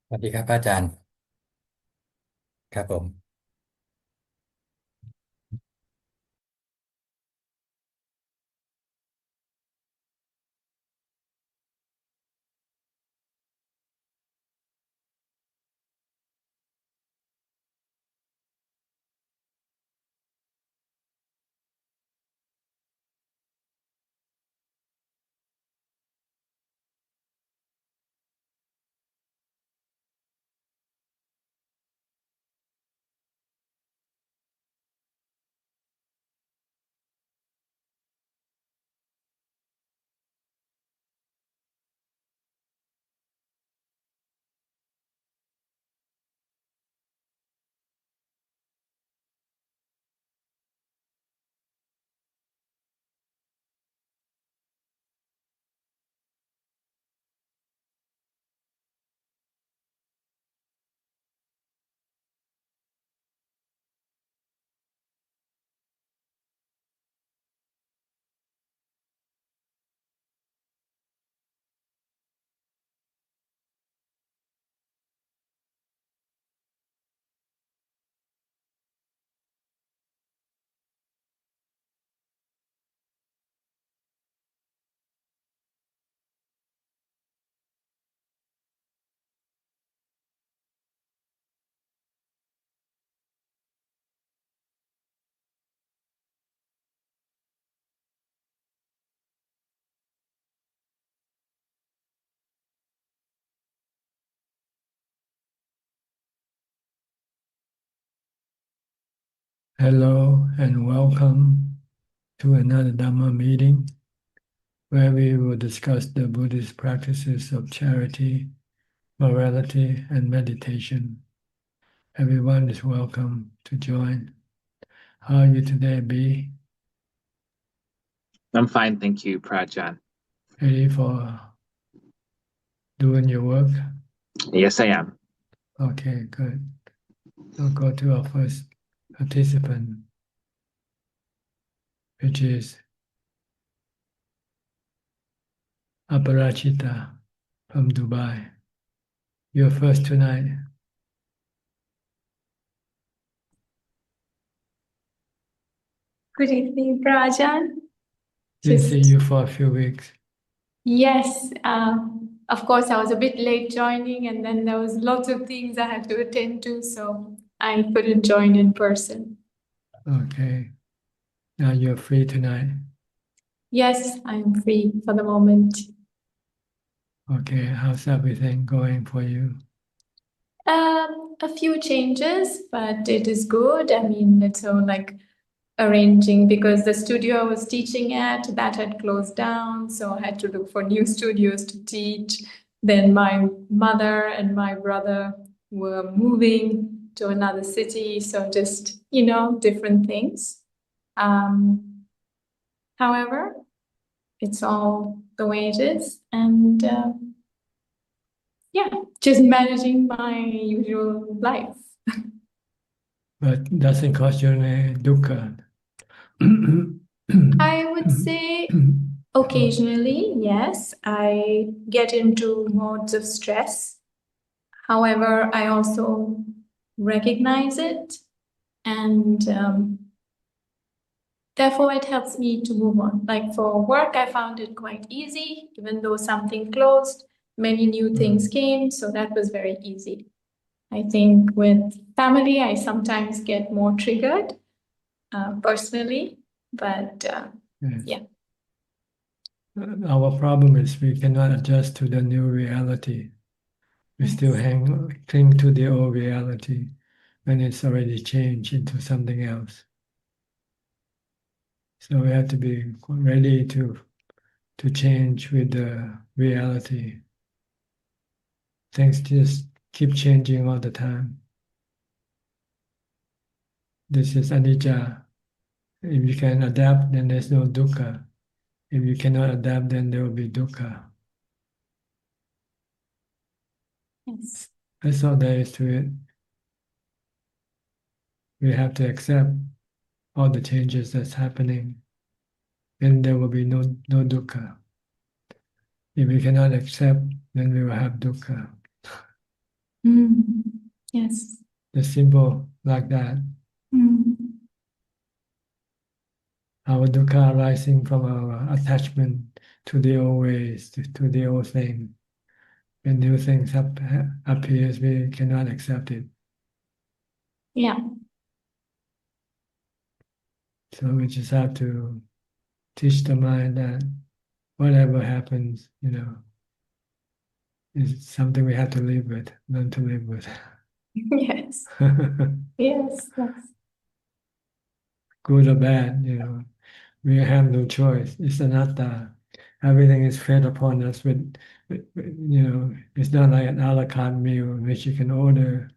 สวัสดีครับอาจารย์ครับผม Hello and welcome to another Dhamma meeting where we will discuss the Buddhist practices of charity, morality, and meditation. Everyone is welcome to join. How are you today, B? I'm fine, thank you, Prajan. Ready for doing your work? Yes, I am. Okay, good. We'll go to our first participant, which is Aparachita from Dubai. You're first tonight. Good evening, Prajan. Didn't see Just you for a few weeks. yes, of course, I was a bit late joining, and then there was lots of things I had to attend to, so I couldn't join in person. Okay. Now you're free tonight. Yes, I'm free for the moment. Okay, how's everything going for you? A few changes, but it is good. I mean, it's all like arranging because the studio I was teaching at that had closed down, so I had to look for new studios to teach. Then my mother and my brother were moving to another city, so just different things. However, it's all the way it is, and yeah, just managing my usual life. But doesn't cause you any dukkha. I would say occasionally, yes, I get into modes of stress. However, I also recognize it, and therefore it helps me to move on. Like for work, I found it quite easy, even though something closed, many new things came, so that was very easy. I think with family, I sometimes get more triggered personally, but Yes. yeah. Our problem is we cannot adjust to the new reality. We still cling to the old reality when it's already changed into something else. So we have to be ready to change with the reality. Things just keep changing all the time. This is anicca. If you can adapt, then there's no dukkha. If you cannot adapt, then there will be dukkha. Yes. That's all there is to it. We have to accept all the changes that's happening, then there will be no dukkha. If we cannot accept, then we will have dukkha. Mm. Yes. The simple like that. Mm. Our dukkha arising from our attachment to the old ways, to the old thing. When new things appears, we cannot accept it. Yeah. So we just have to teach the mind that whatever happens, is something we have to live with, learn to live with. Yes. Yes. Yes. Good or bad, we have no choice. It's anatta. Everything is fed upon us it's not like an a la carte meal in which you can order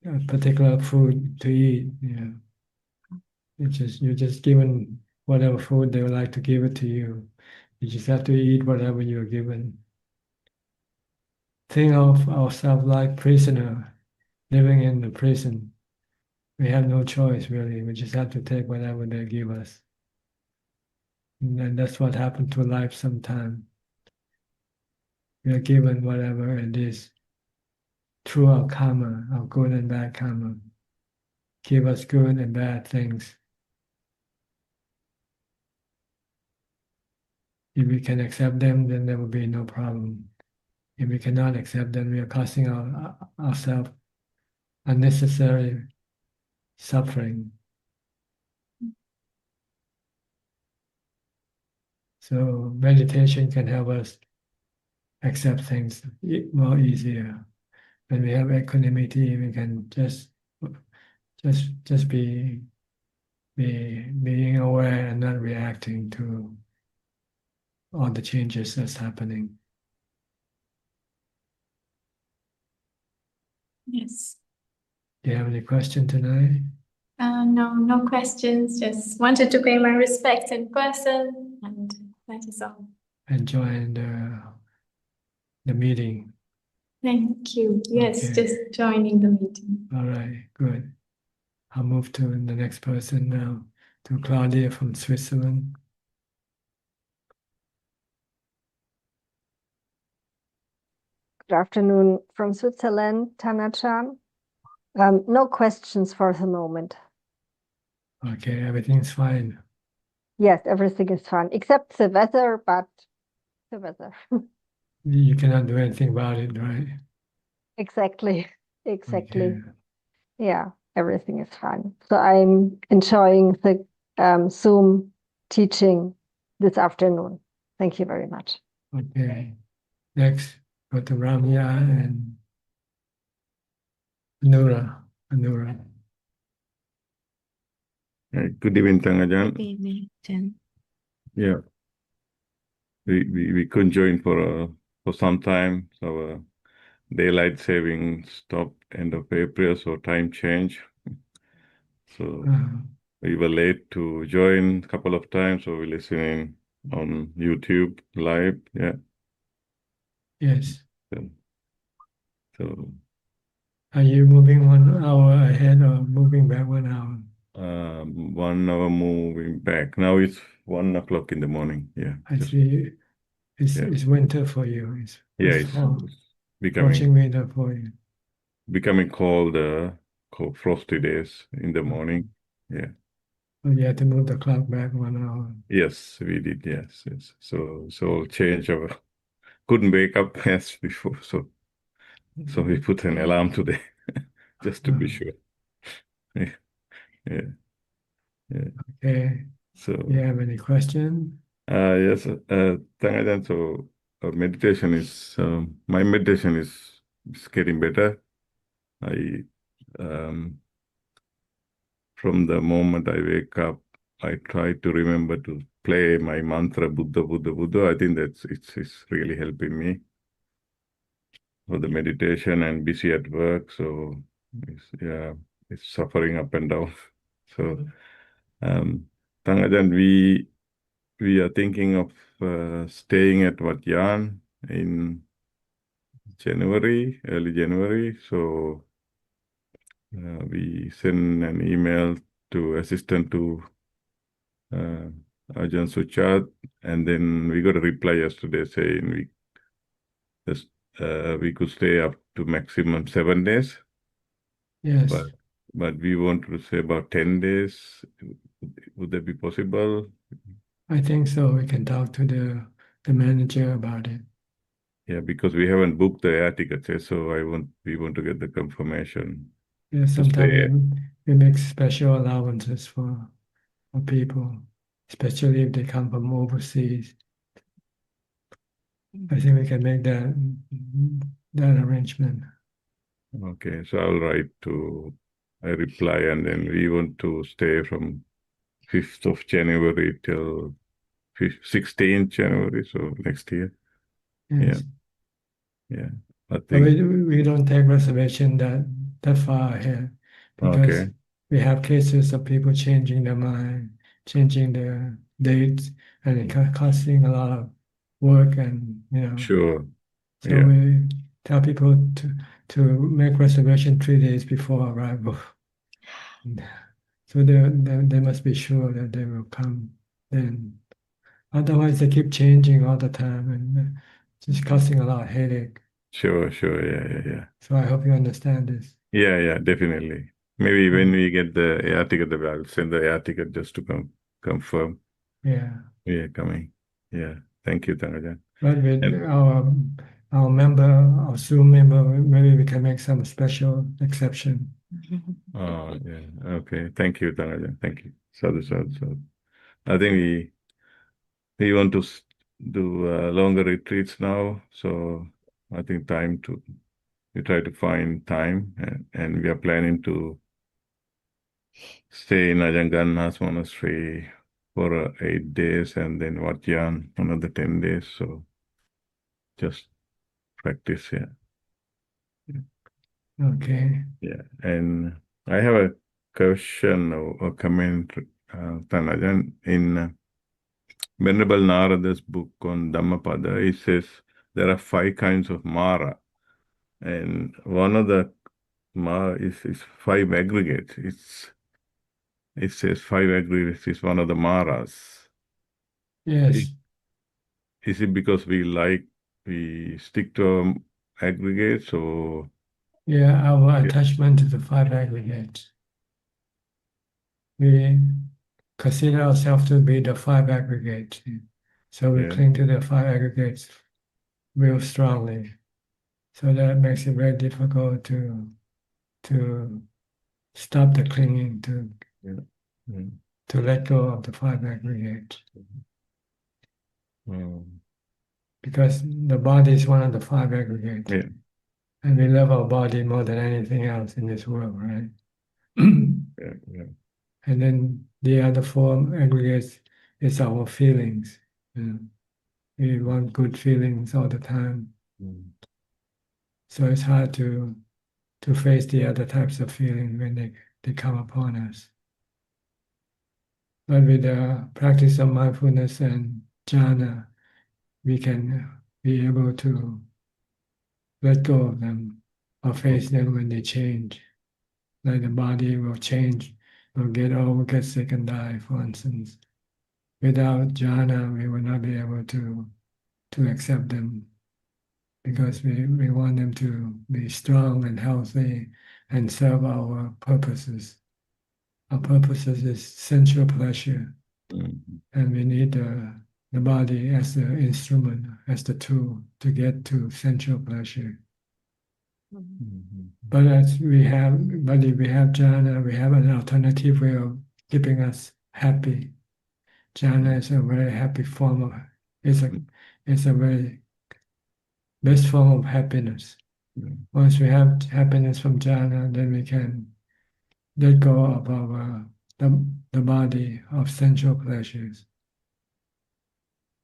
a particular food to eat. You're just given whatever food they would like to give it to you. You just have to eat whatever you're given. Think of ourselves like prisoner living in the prison. We have no choice really. We just have to take whatever they give us. And that's what happened to life sometimes. We are given whatever it is through our karma, our good and bad karma. Give us good and bad things. If we can accept them, then there will be no problem. If we cannot accept them, we are causing ourselves unnecessary suffering. So meditation can help us accept things more easier. When we have equanimity, we can just being aware and not reacting to all the changes that's happening. Yes. Do you have any question tonight? No, no questions. Just wanted to pay my respects in person, and that is all. Enjoying the meeting. Thank you. Yes, Okay. just joining the meeting. All right, good. I'll move to the next person now, to Claudia from Switzerland. Good afternoon from Switzerland, Tanachan. No questions for the moment. Okay, everything's fine. Yes, everything is fine, except the weather, but the weather. You cannot do anything about it, right? Exactly. Okay. Yeah, everything is fine. So I'm enjoying the Zoom teaching this afternoon. Thank you very much. Okay. Next, go to Ramya and Anura. Good evening, Ajaan. Good evening, Jen. Yeah, we couldn't join for some time. So daylight saving stopped end of April, so time change. So we were late to join a couple of times, so we're listening on YouTube live. Yeah. Yes. So Are you moving 1 hour ahead or moving back 1 hour? 1 hour moving back. Now it's 1 o'clock in the morning. Yeah. I see. It's winter for you. It's approaching winter for you. becoming cold, frosty days in the morning. Yeah. So you have to move the clock back 1 hour. Yes, we did. Yes. So change our couldn't wake up as before. So we put an alarm today just to be sure. Yeah. Okay. So you have any question? yes, Tangajan. So meditation is my meditation is getting better. I from the moment I wake up, I try to remember to play my mantra Buddha, Buddha, Buddha. I think it's really helping me for the meditation and busy at work. So it's suffering up and down. So Tangajan, we are thinking of staying at Wat Yan in early January. So we send an email to assistant to Ajaan Suchart, and then we got a reply yesterday saying we just we could stay up to maximum 7 days, Yes, but we want to say about 10 days. Would that be possible? I think so. We can talk to the manager about it. Yeah, because we haven't booked the air tickets yet, so we want to get the confirmation Yeah, to sometimes stay. we make special allowances for people, especially if they come from overseas. I think we can make that arrangement. Okay, so I'll write to I reply, and then we want to stay from 5th of January till 16th January, so next year. Yes. Yeah. I But think we don't take reservation that far ahead because okay. we have cases of people changing their mind, changing their dates, and it costing a lot of work and Sure. so Yeah. we tell people to make reservation 3 days before arrival. So they must be sure that they will come then. Otherwise, they keep changing all the time and just causing a lot of headache. Sure. Yeah. So I hope you understand this. Yeah, definitely. Maybe when we get the air ticket, I'll send the air ticket just to confirm Yeah. we are coming. Yeah. Thank you, Tanajan. But with And our Zoom member, maybe we can make some special exception. yeah. Okay. Thank you, Tanajan. Thank you. Sadhu. I think we want to do longer retreats now, so I think we try to find time, and we are planning to stay in Ajanganna's monastery for 8 days, and then Vajjan another 10 days. So just practice, yeah. Okay. Yeah, and I have a question or comment, Tanajan. In Venerable Narada's book on Dhammapada, it says there are 5 kinds of Mara, and one of the Mara is 5 aggregates. It says 5 aggregates is one of the Maras. Yes. Is it because we stick to aggregates, or Yeah, our attachment to the 5 aggregates. We consider ourselves to be the 5 aggregates. So we yeah? cling to the 5 aggregates real strongly. So that makes it very difficult to stop the clinging, Mm. to let go of the 5 aggregates. Because the body is one of the 5 aggregates. Yeah. And we love our body more than anything else in this world, right? Yeah. And then the other 4 aggregates is our feelings. We want good feelings all the time. So it's hard to face the other types of feelings when they come upon us. But with the practice of mindfulness and jhana, we can be able to let go of them or face them when they change. Like the body will change, will get old, get sick and die, for instance. Without jhana, we will not be able to accept them because we want them to be strong and healthy and serve our purposes. Our purposes is sensual pleasure, and we need the body as the instrument, as the tool to get to sensual pleasure. But if we have jhana, we have an alternative way of keeping us happy. Jhana is a very happy form of, it's a very best form of happiness. Once we have happiness from jhana, then we can let go of our the body of sensual pleasures.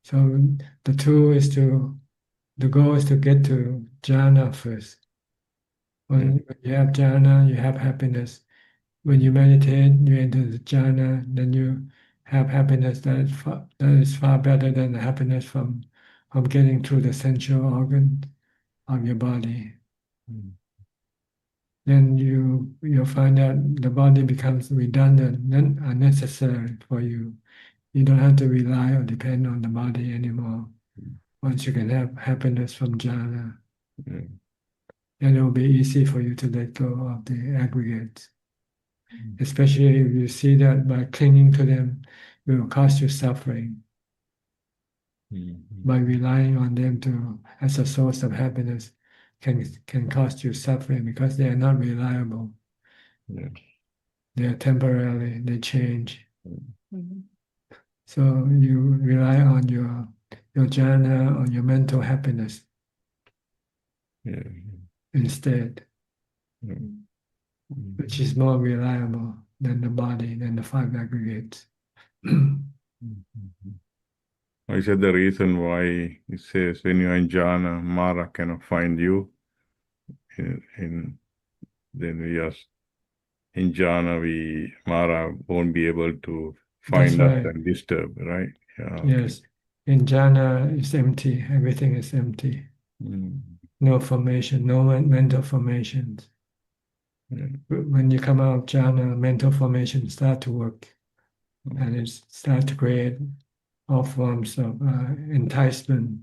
So the goal is to get to jhana first. When you have jhana, you have happiness. When you meditate, you enter the jhana, then you have happiness that is far better than the happiness from getting through the sensual organ of your body. Then you'll find that the body becomes redundant, then unnecessary for you. You don't have to rely or depend on the body anymore. Once you can have happiness from jhana. Yeah. And it will be easy for you to let go of the aggregates. Especially if you see that by clinging to them, it will cause you suffering. By relying on them to as a source of happiness can cause you suffering because they are not reliable. Yeah. They are temporary, they change. Mhm. So you rely on your jhana, on your mental happiness Yeah. instead, Yeah. which is more reliable than the body, than the five aggregates. I said the reason why it says when you're in jhana, Mara cannot find you. Then we are in jhana, Mara won't be able to That's find us right. and disturb, right? Yeah. Okay. Yes. In jhana, it's empty. Everything is empty. No formation, no mental formations. Yeah. When you come out of jhana, mental formations start to work, and it start to create all forms of enticement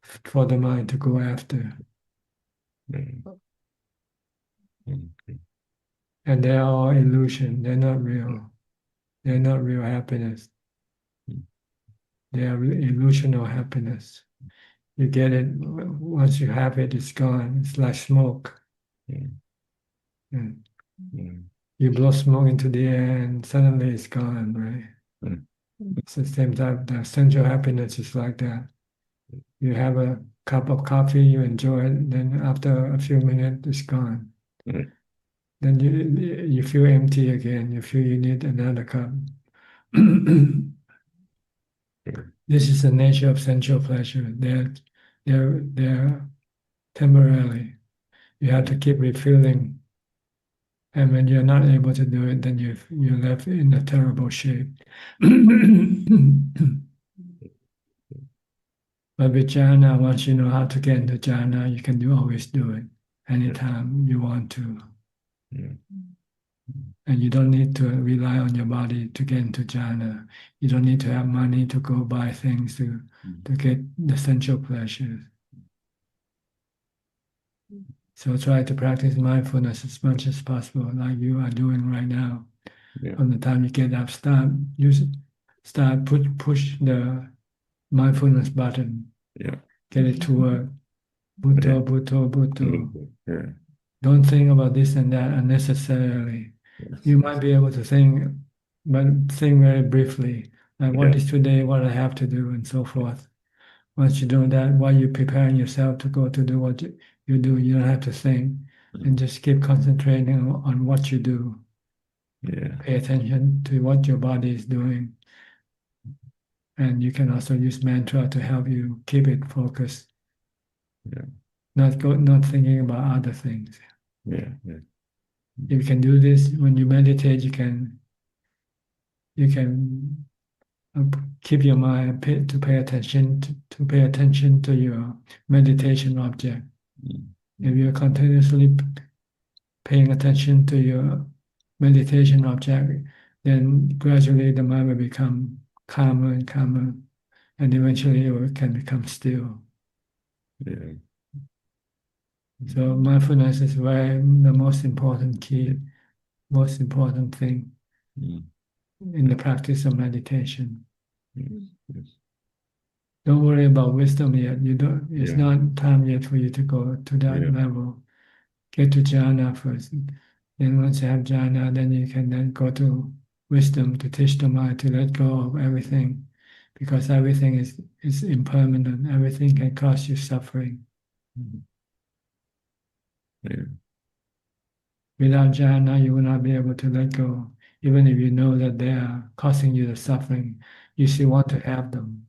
for the mind to go after. Yeah. Okay. And they're all illusion. They're not real. They're not real happiness. They are illusional happiness. You get it once you have it, it's gone. It's like smoke. Yeah. Yeah. Yeah. You blow smoke into the air, and suddenly it's gone, right? Mm. It's the same type. The essential happiness is like that. You have a cup of coffee, you enjoy it, then after a few minutes, it's gone. Yeah. Then you feel empty again. You feel you need another cup. This is the nature of sensual pleasure. They're temporarily. You have to keep refilling, and when you're not able to do it, then you're left in a terrible shape. But with jhana, once you know how to get into jhana, you can always do it anytime you want to. Yeah. And you don't need to rely on your body to get into jhana. You don't need to have money to go buy things to get the sensual pleasures. So try to practice mindfulness as much as possible, like you are doing right now. Yeah. From the time you get up, push the mindfulness button. Yeah. Get it to work. Bhutto, Yeah. bhutto, bhutto. Yeah. Don't think about this and that unnecessarily. Yes. You might be able to think, but think very briefly, like what Yeah. is today, what I have to do, and so forth. Once you do that, while you're preparing yourself to go to do what you do, you don't have to think, and just keep concentrating on what you do. Yeah. Pay attention to what your body is doing. And you can also use mantra to help you keep it focused. Yeah. Not thinking about other things. Yeah. Yeah. If you can do this when you meditate, you can keep your mind to pay attention to your meditation object. If you're continuously paying attention to your meditation object, then gradually the mind will become calmer and calmer, and eventually it can become still. Yeah. So mindfulness is the most important key, most important thing in the practice of meditation. Yes. Don't worry about wisdom yet. It's Yeah. not time yet for you to go to that Yeah. level. Get to jhana first. Then once you have jhana, then you can then go to wisdom to teach the mind to let go of everything, because everything is impermanent. Everything can cause you suffering. Yeah. Without jhana, you will not be able to let go. Even if you know that they are causing you the suffering, you still want to have them.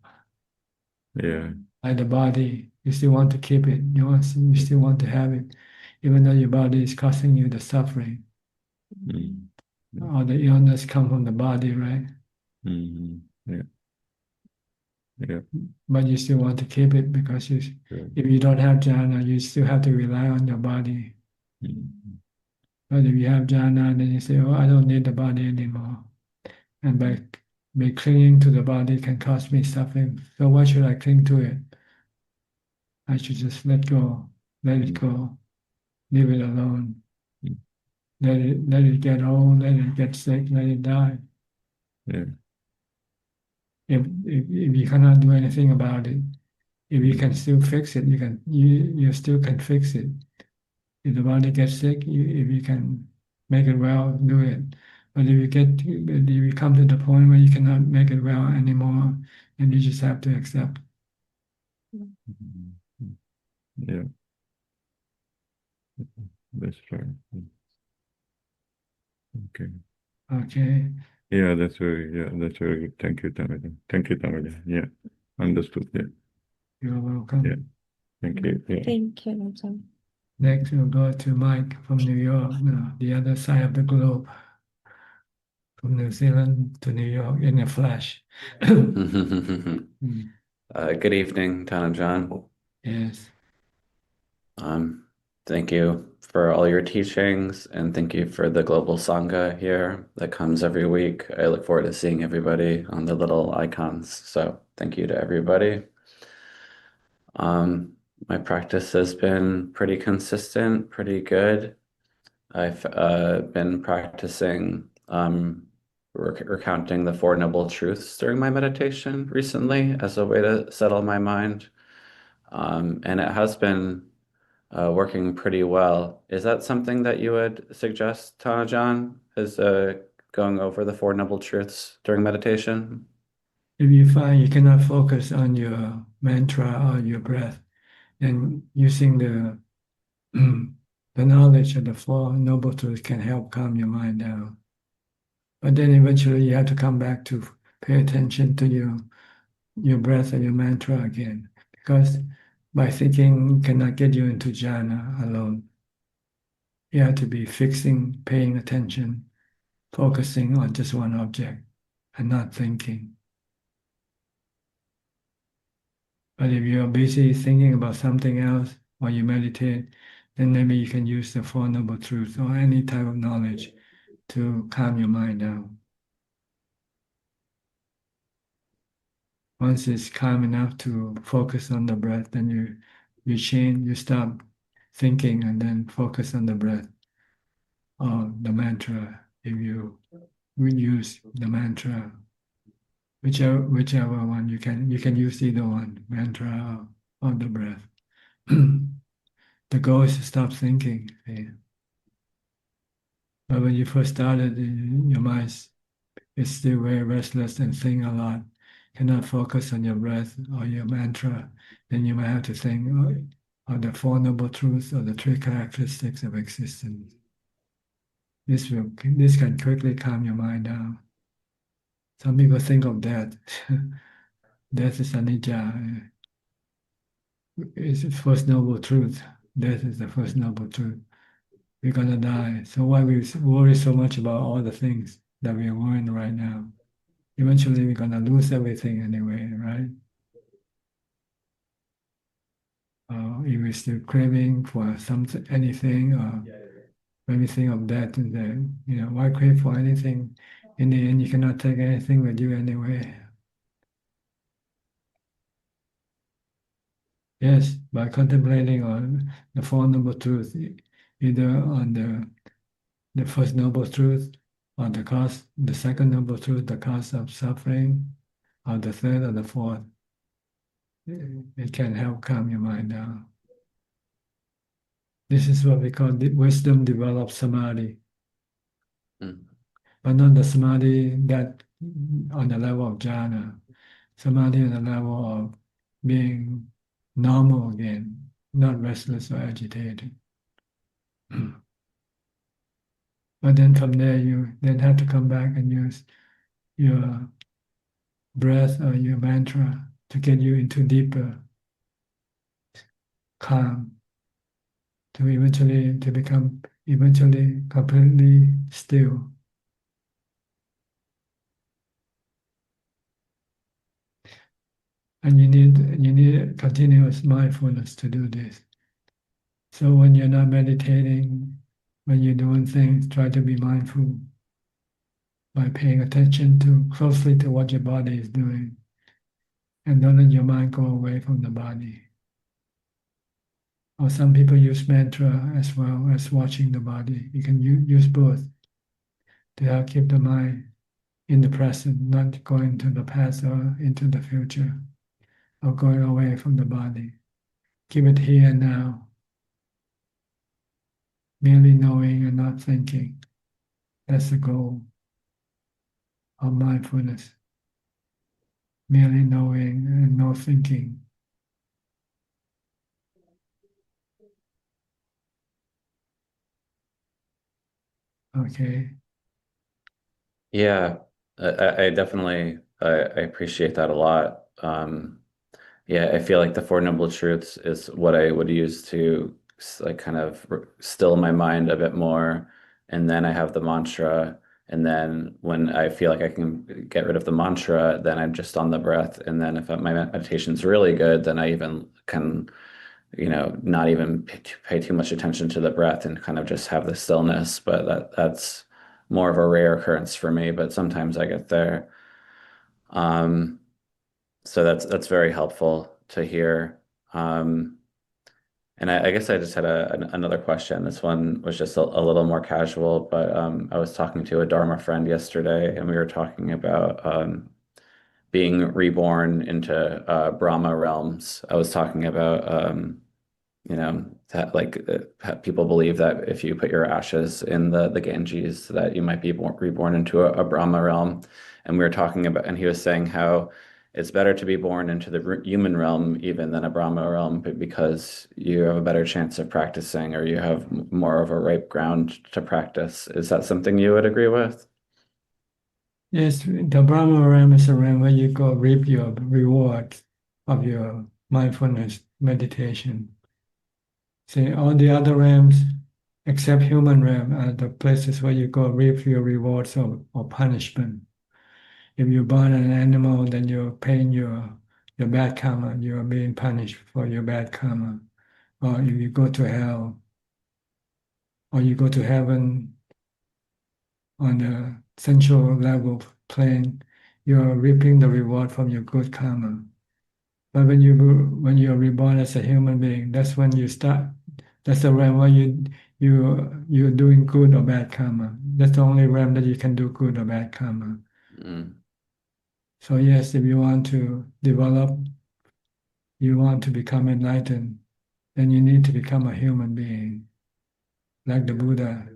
Yeah. Like the body, you still want to keep it. You still want to have it, even though your body is causing you the suffering. All the illness come from the body, right? Yeah. Yeah. But you still want to keep it because if you don't have jhana, you still have to rely on your body. But if you have jhana, then you say, "Oh, I don't need the body anymore," and by clinging to the body can cause me suffering. So why should I cling to it? I should just let go, let it go, leave it alone. Let it get old, let it get sick, let it die. Yeah. If you cannot do anything about it, if you can still fix it, you still can fix it. If the body gets sick, if you can make it well, do it. But if you come to the point where you cannot make it well anymore, then you just have to accept. Yeah. That's right. Okay. Okay. Yeah, that's very good. Thank you, Tamaja. Thank you, Tamaja. Yeah. Understood. Yeah. You're welcome. Yeah. Thank you. Yeah. Thank you, Ajahn. Next, we'll go to Mike from New York, the other side of the globe, from New Zealand to New York in a flash. Good Mm, evening, Ajaan. yes. Thank you for all your teachings, and thank you for the Global Sangha here that comes every week. I look forward to seeing everybody on the little icons. So thank you to everybody. My practice has been pretty consistent, pretty good. I've been practicing recounting the Four Noble Truths during my meditation recently as a way to settle my mind. And it has been working pretty well. Is that something that you would suggest, Tanajan, is going over the Four Noble Truths during meditation? If you find you cannot focus on your mantra or your breath, then using the the knowledge of the Four Noble Truths can help calm your mind down. But then eventually you have to come back to pay attention to your breath and your mantra again, because by thinking cannot get you into jhana alone. You have to be fixing, paying attention, focusing on just one object and not thinking. But if you're busy thinking about something else while you meditate, then maybe you can use the Four Noble Truths or any type of knowledge to calm your mind down. Once it's calm enough to focus on the breath, then you stop thinking and then focus on the breath or the mantra. If you will use the mantra, whichever one you can use either one, mantra or the breath. The goal is to stop thinking. See? But when you first started, your mind is still very restless and think a lot. Cannot focus on your breath or your mantra, then you might have to think of the Four Noble Truths or the three characteristics of existence. This can quickly calm your mind down. Some people think of death. Death is anicca. It's the first noble truth. Death is the first noble truth. We're gonna die. So why we worry so much about all the things that we are worrying right now? Eventually, we're gonna lose everything anyway, right? If we're still craving for anything, or when we think of death, and then why crave for anything? In the end, you cannot take anything with you anyway. Yes, by contemplating on the Four Noble Truths, either on the first noble truth, or the second noble truth, the cause of suffering, or the third or the fourth, it can help calm your mind down. This is what we call wisdom develops samadhi, but not the samadhi that on the level of jhana, samadhi on the level of being normal again, not restless or agitated. But then from there, you then have to come back and use your breath or your mantra to get you into deeper calm, to become eventually completely still. And you need continuous mindfulness to do this. So when you're not meditating, when you're doing things, try to be mindful by paying attention closely to what your body is doing. And don't let your mind go away from the body. Or some people use mantra as well as watching the body. You can use both to help keep the mind in the present, not going to the past or into the future, or going away from the body. Keep it here and now, merely knowing and not thinking. That's the goal of mindfulness. Merely knowing and no thinking. Okay. Yeah, I definitely I appreciate that a lot. Yeah, I feel like the Four Noble Truths is what I would use to like kind of still my mind a bit more, and then I have the mantra, and then when I feel like I can get rid of the mantra, then I'm just on the breath, and then if my meditation's really good, then I even can, not even pay too much attention to the breath and kind of just have the stillness. But that's more of a rare occurrence for me, but sometimes I get there. Um, so that's very helpful to hear. And I guess I just had another question. This one was just a little more casual, but I was talking to a Dharma friend yesterday, and we were talking about being reborn into Brahma realms. I was talking about that like people believe that if you put your ashes in the Ganges, that you might be reborn into a Brahma realm. And we were talking about, and he was saying how it's better to be born into the human realm even than a Brahma realm, because you have a better chance of practicing, or you have more of a ripe ground to practice. Is that something you would agree with? Yes, the Brahma realm is a realm where you go reap your reward of your mindfulness meditation. See, all the other realms, except human realm, are the places where you go reap your rewards or punishment. If you burn an animal, then you're paying your bad karma. You are being punished for your bad karma. Or if you go to hell, or you go to heaven on the central level plane, you are reaping the reward from your good karma. But when you're reborn as a human being, that's when you start. That's the realm where you're doing good or bad karma. That's the only realm that you can do good or bad karma. Mm. So yes, if you want to develop, you want to become enlightened, then you need to become a human being. Like the Buddha,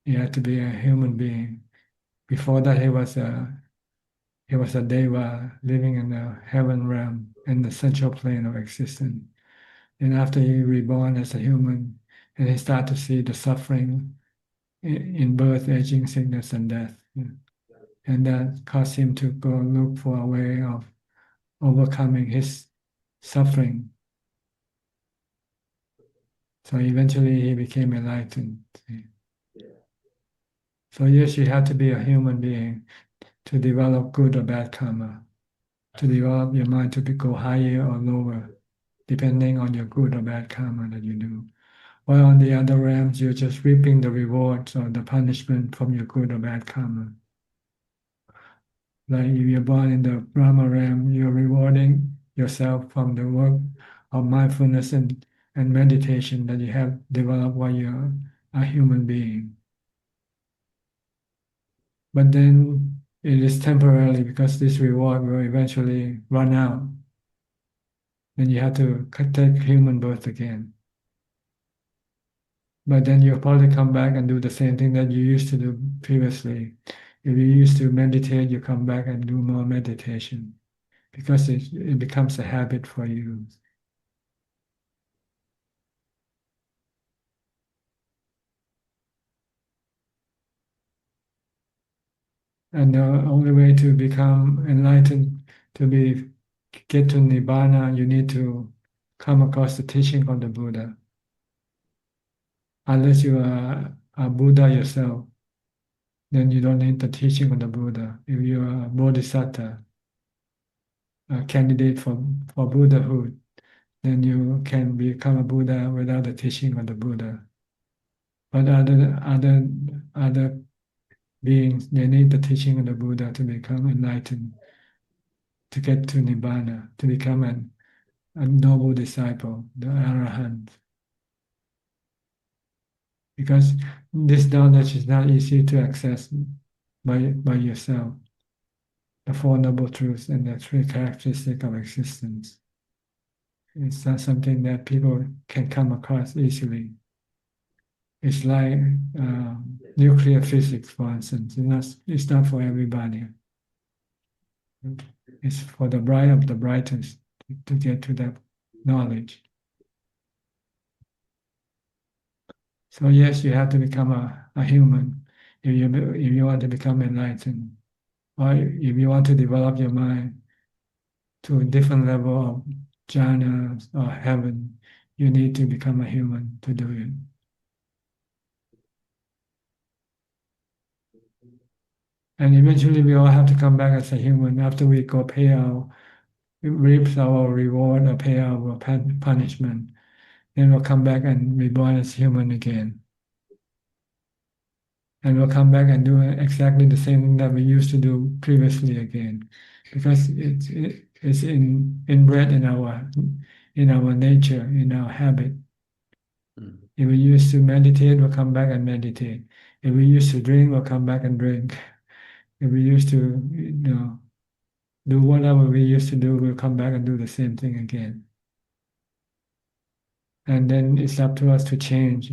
he had to be a human being. Before that, he was a deva living in the heaven realm in the central plane of existence. And after he reborn as a human, and he start to see the suffering in birth, aging, sickness, and death. And that caused him to go look for a way of overcoming his suffering. So eventually he became enlightened. So yes, you have to be a human being to develop good or bad karma, to develop your mind to go higher or lower, depending on your good or bad karma that you do. While on the other realms, you're just reaping the rewards or the punishment from your good or bad karma. Like if you're born in the Brahma realm, you're rewarding yourself from the work of mindfulness and meditation that you have developed while you're a human being. But then it is temporarily, because this reward will eventually run out. Then you have to take human birth again. But then you'll probably come back and do the same thing that you used to do previously. If you used to meditate, you come back and do more meditation, because it becomes a habit for you. And the only way to become enlightened, get to Nibbana, you need to come across the teaching of the Buddha. Unless you are a Buddha yourself, then you don't need the teaching of the Buddha. If you are a Bodhisattva, a candidate for Buddhahood, then you can become a Buddha without the teaching of the Buddha. But other beings, they need the teaching of the Buddha to become enlightened, to get to Nibbana, to become a noble disciple, the Arahant. because this knowledge is not easy to access by yourself. The Four Noble Truths and the three characteristics of existence. It's not something that people can come across easily. It's like nuclear physics, for instance. It's not for everybody. It's for the bright of the brightest to get to that knowledge. So yes, you have to become a human if you want to become enlightened, or if you want to develop your mind to a different level of jhana or heaven, you need to become a human to do it. And eventually we all have to come back as a human after we go pay our, reap our reward or pay our punishment. Then we'll come back and reborn as human again. And we'll come back and do exactly the same thing that we used to do previously again. Because it's inbred in our nature, in our habit. Mm. If we used to meditate, we'll come back and meditate. If we used to drink, we'll come back and drink. If we used to, do whatever we used to do, we'll come back and do the same thing again. And then it's up to us to change.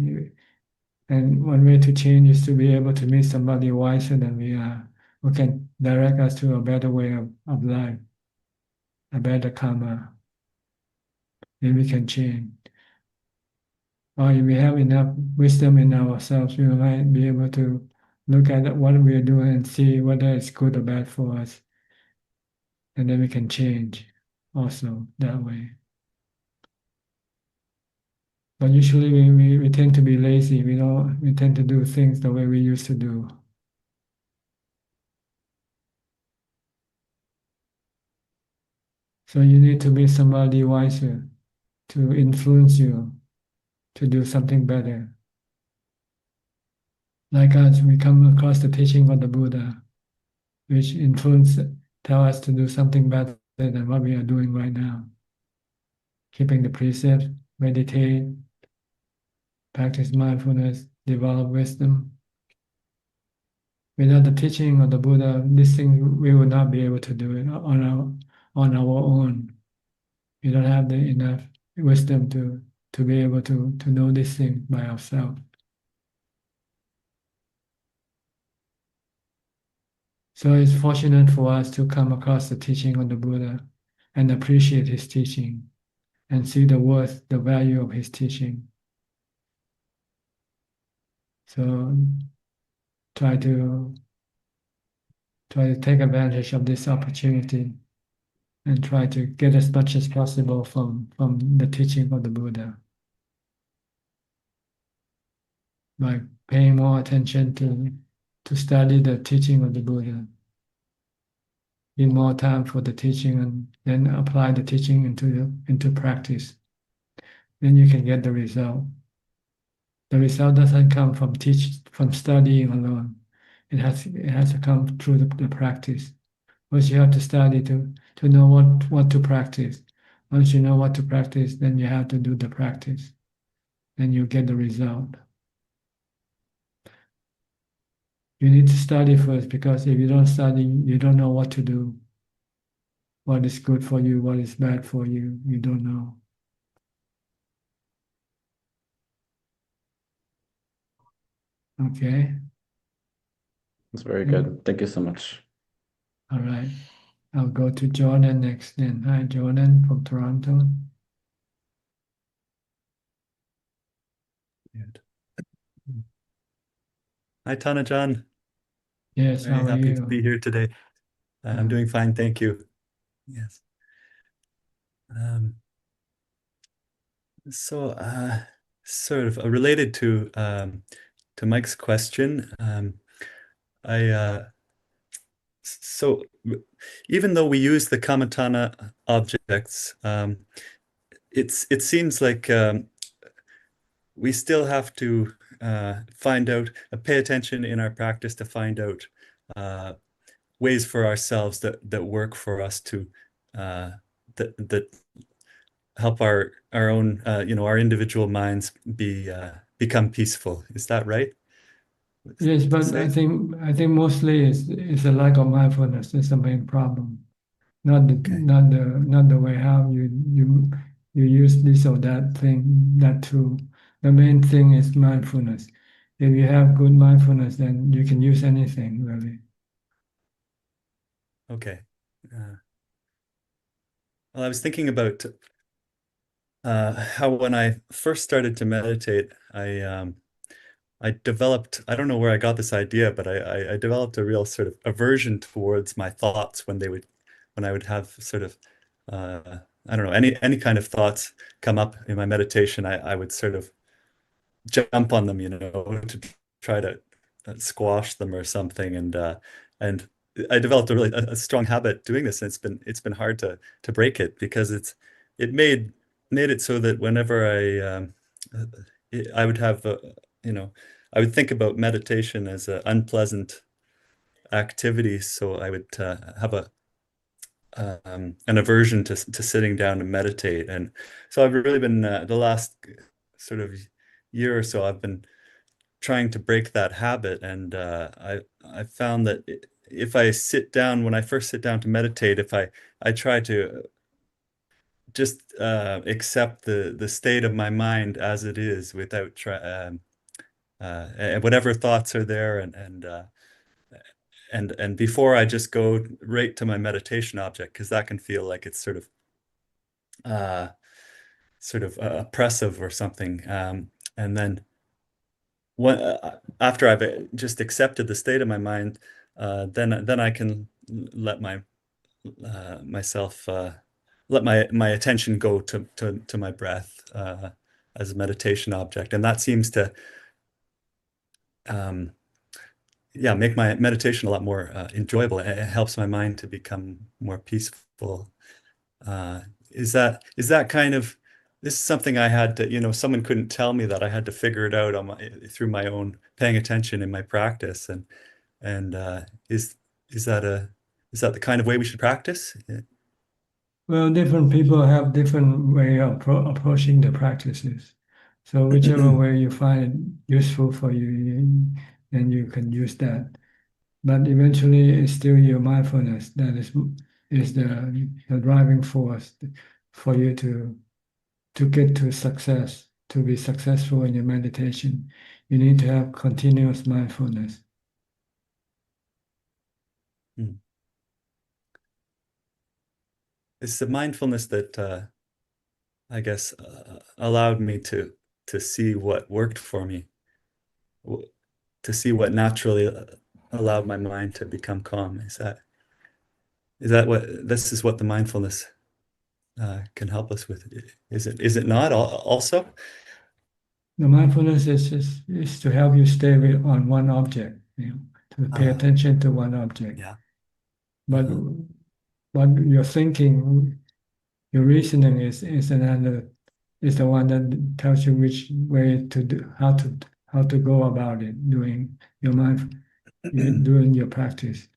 And one way to change is to be able to meet somebody wiser than we are, who can direct us to a better way of life, a better karma. Then we can change. Or if we have enough wisdom in ourselves, we might be able to look at what we are doing and see whether it's good or bad for us. And then we can change also that way. But usually we tend to be lazy. We tend to do things the way we used to do. So you need to be somebody wiser to influence you to do something better. Like us, we come across the teaching of the Buddha, which tell us to do something better than what we are doing right now. Keeping the precepts, meditate, practice mindfulness, develop wisdom. Without the teaching of the Buddha, this thing we will not be able to do it on our own. We don't have enough wisdom to be able to know this thing by ourselves. So it's fortunate for us to come across the teaching of the Buddha and appreciate his teaching and see the worth, the value of his teaching. So try to take advantage of this opportunity and try to get as much as possible from the teaching of the Buddha by paying more attention to study the teaching of the Buddha. Give more time for the teaching and then apply the teaching into practice. Then you can get the result. The result doesn't come from studying alone. It has to come through the practice. First you have to study to know what to practice. Once you know what to practice, then you have to do the practice. Then you get the result. You need to study first, because if you don't study, you don't know what to do. What is good for you, what is bad for you, you don't know. Okay. That's very good. Thank you so much. All right. I'll go to Jordan next then. Hi, Jordan from Toronto. Hi, Tanajan. Yes, Very how are happy you? to be here today. I'm doing fine, thank you. Yes. So, sort of related to Mike's question, so even though we use the kamatana objects, it seems like we still have to pay attention in our practice to find out ways for ourselves that work for us to that help our own our individual minds be become peaceful. Is that right? Yes, but I think mostly it's a lack of mindfulness is the main problem. Not the way how you use this or that thing, that tool. The main thing is mindfulness. If you have good mindfulness, then you can use anything really. Okay. Well, I was thinking about how when I first started to meditate, I developed, I don't know where I got this idea, but I developed a real sort of aversion towards my thoughts when I would have sort of, I don't know, any kind of thoughts come up in my meditation, I would sort of jump on them, to try to squash them or something. And I developed a strong habit doing this, and it's been hard to break it because it made it so that whenever I would have I would think about meditation as an unpleasant activity, so I would have an aversion to sitting down and meditate. And so I've really been the last sort of year or so, I've been trying to break that habit. And I found that if I sit down, when I first sit down to meditate, if I try to just accept the state of my mind as it is without and whatever thoughts are there, and before I just go right to my meditation object, because that can feel like it's sort of oppressive or something. And then after I've just accepted the state of my mind, then I can let myself let my attention go to my breath as a meditation object, and that seems to make my meditation a lot more enjoyable. It helps my mind to become more peaceful. Is that kind of, this is something I had to, someone couldn't tell me that. I had to figure it out through my own paying attention in my practice. And is that the kind of way we should practice? Well, different people have different way of approaching the practices. So whichever way you find useful for you, then you can use that. But eventually, it's still your mindfulness that is the driving force for you to get to success, to be successful in your meditation. You need to have continuous mindfulness. Hmm. It's the mindfulness that I guess allowed me to see what worked for me, to see what naturally allowed my mind to become calm. Is that what this is what the mindfulness can help us with? Is it not also? The mindfulness is to help you stay on one object, to pay attention to one object. Yeah. But your thinking, your reasoning is the one that tells you which way to do, how to go about it, doing your practice.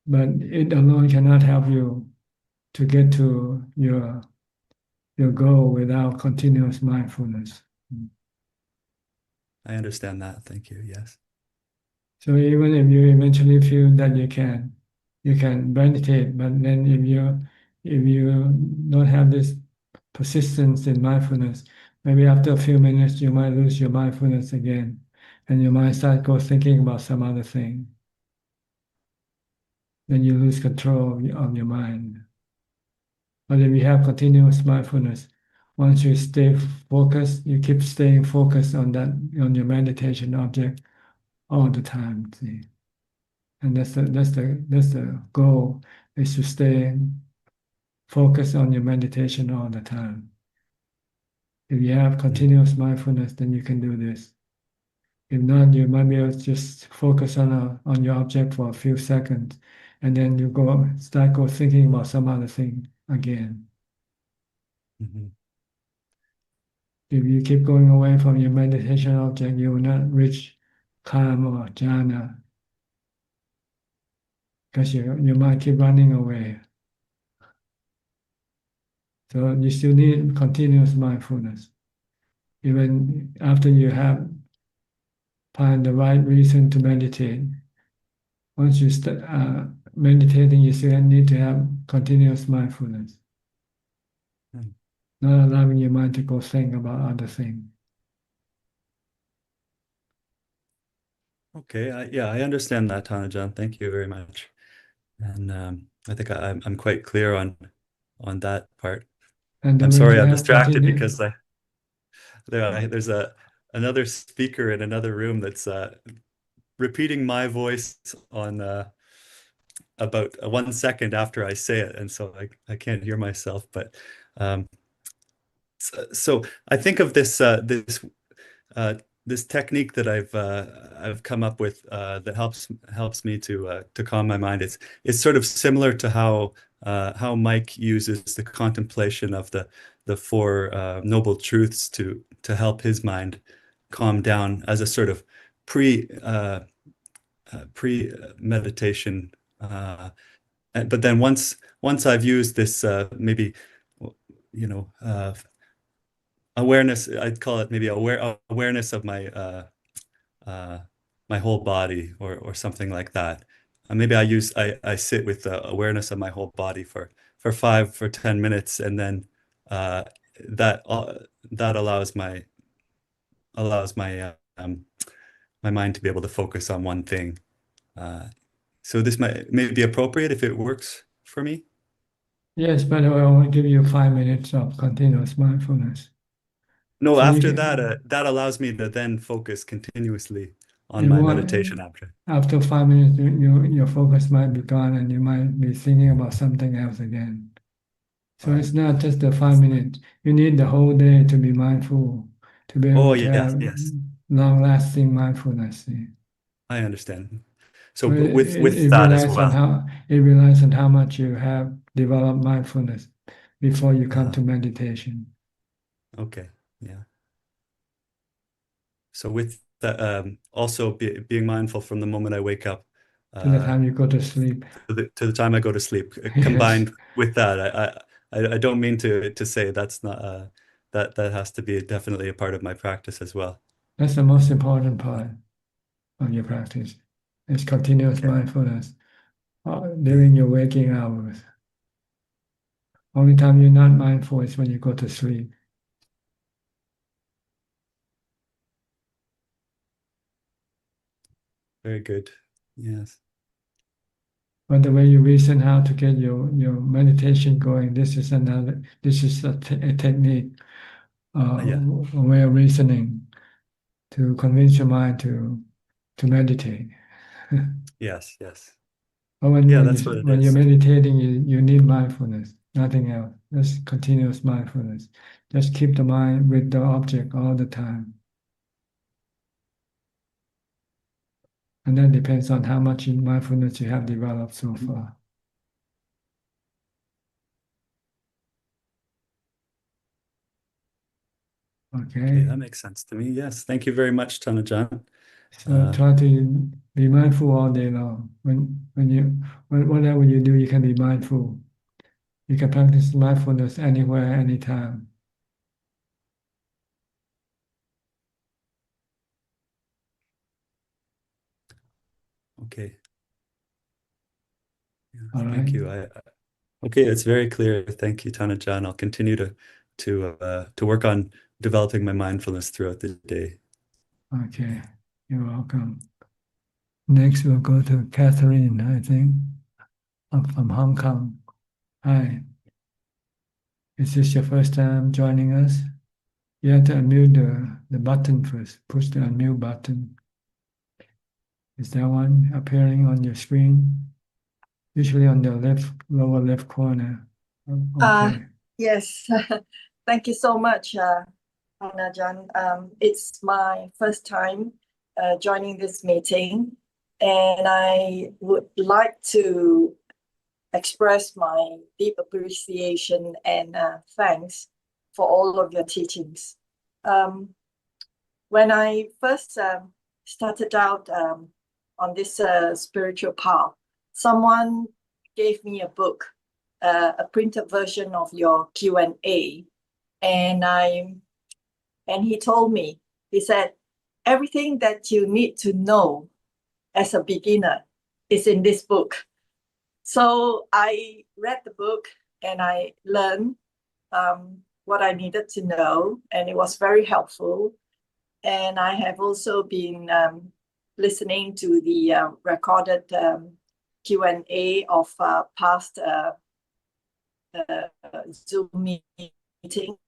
But it alone cannot help you to get to your goal without continuous mindfulness. I understand that. Thank you. Yes. So even if you eventually feel that you can meditate, but then if you don't have this persistence in mindfulness, maybe after a few minutes you might lose your mindfulness again, and your mind start go thinking about some other thing. Then you lose control of your mind. But if you have continuous mindfulness, once you stay focused, you keep staying focused on your meditation object all the time. See? And that's the goal, is to stay focused on your meditation all the time. If you have continuous mindfulness, then you can do this. If not, you might be able to just focus on your object for a few seconds, and then you start thinking about some other thing again. Mm-hmm. If you keep going away from your meditation object, you will not reach calm or jhana, because your mind keep running away. So you still need continuous mindfulness. even after you have find the right reason to meditate. Once you start meditating, you still need to have continuous mindfulness, not allowing your mind to go think about other things. Okay, I understand that, Tanajan. Thank you very much. And I think I'm quite clear on that part. And I'm when sorry, you I'm have distracted continue, because there's another speaker in another room that's repeating my voice on about 1 second after I say it, and so I can't hear myself. But so I think of this technique that I've come up with that helps me to calm my mind. It's sort of similar to how Mike uses the contemplation of the four noble truths to help his mind calm down as a sort of pre meditation. But then once I've used this maybe awareness, I'd call it maybe awareness of my whole body or something like that. Maybe I sit with awareness of my whole body for 10 minutes, and then that allows my my mind to be able to focus on one thing. So this may be appropriate if it works for me. yes, but I will give you 5 minutes of continuous mindfulness. No, So after that allows me to then focus continuously on my meditation after. After 5 minutes, your focus might be gone and you might be thinking about something else again. So it's not just the 5 minutes. You need the whole day to be mindful, to be able to have long-lasting mindfulness. I understand. So Well, with it that as relies well. it relies on how much you have developed mindfulness before you come to meditation. Okay, yeah. So with that, also being mindful from the moment I wake up To the time you go to sleep. to the time I go to sleep. Yes. Combined with that, I don't mean to say that's not that has to be definitely a part of my practice as well. That's the most important part of your practice. It's continuous mindfulness during your waking hours. Only time you're not mindful is when you go to sleep. Very good. Yes. But the way you reason how to get your meditation going, this is a technique, a way of reasoning to convince your mind to meditate. Yes, yes. But when that's what it when is. you're meditating, you need mindfulness, nothing else. Just continuous mindfulness. Just keep the mind with the object all the time. And that depends on how much mindfulness you have developed so far. Okay, that makes sense to me. Yes, thank you very much, Tanajan. So try to be mindful all day long. Whatever you do, you can be mindful. You can practice mindfulness anywhere, anytime. Okay. Yes, All thank right. you. Okay, it's very clear. Thank you, Tanajan. I'll continue to work on developing my mindfulness throughout the day. Okay, you're welcome. Next, we'll go to Catherine, I think, from Hong Kong. Hi. Is this your first time joining us? You have to unmute the button first. Push the unmute button. Is there one appearing on your screen? Usually on the lower left corner. Okay. Yes, thank you so much, Ajaan. It's my first time joining this meeting, and I would like to express my deep appreciation and thanks for all of your teachings. When I first started out on this spiritual path, someone gave me a book, a printed version of your Q&A, and I and he told me, he said, everything that you need to know as a beginner is in this book. So I read the book and I learned what I needed to know, and it was very helpful. And I have also been listening to the recorded Q&A of past Zoom meetings.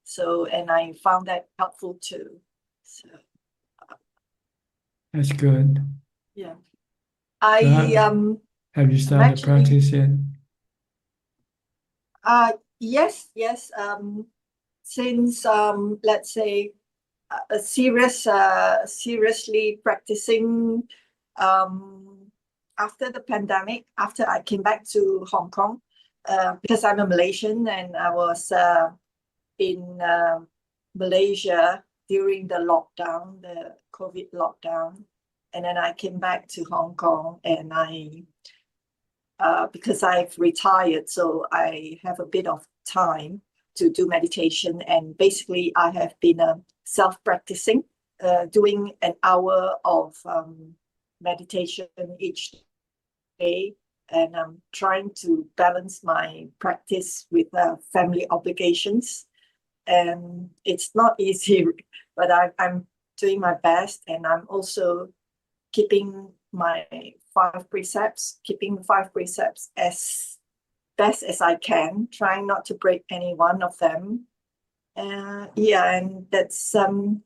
So, and I found that helpful too. So, That's good. yeah. Have you started actually- practice yet? Yes. Since let's say seriously practicing after the pandemic, after I came back to Hong Kong, because I'm a Malaysian and I was in Malaysia during the lockdown, the COVID lockdown, and then I came back to Hong Kong, and because I've retired, so I have a bit of time to do meditation, and basically I have been self-practicing, doing an hour of meditation each day, and I'm trying to balance my practice with family obligations, and it's not easy, but I'm doing my best, and I'm also keeping my 5 precepts, keeping the 5 precepts as best as I can, trying not to break any one of them. Yeah, and that's I'm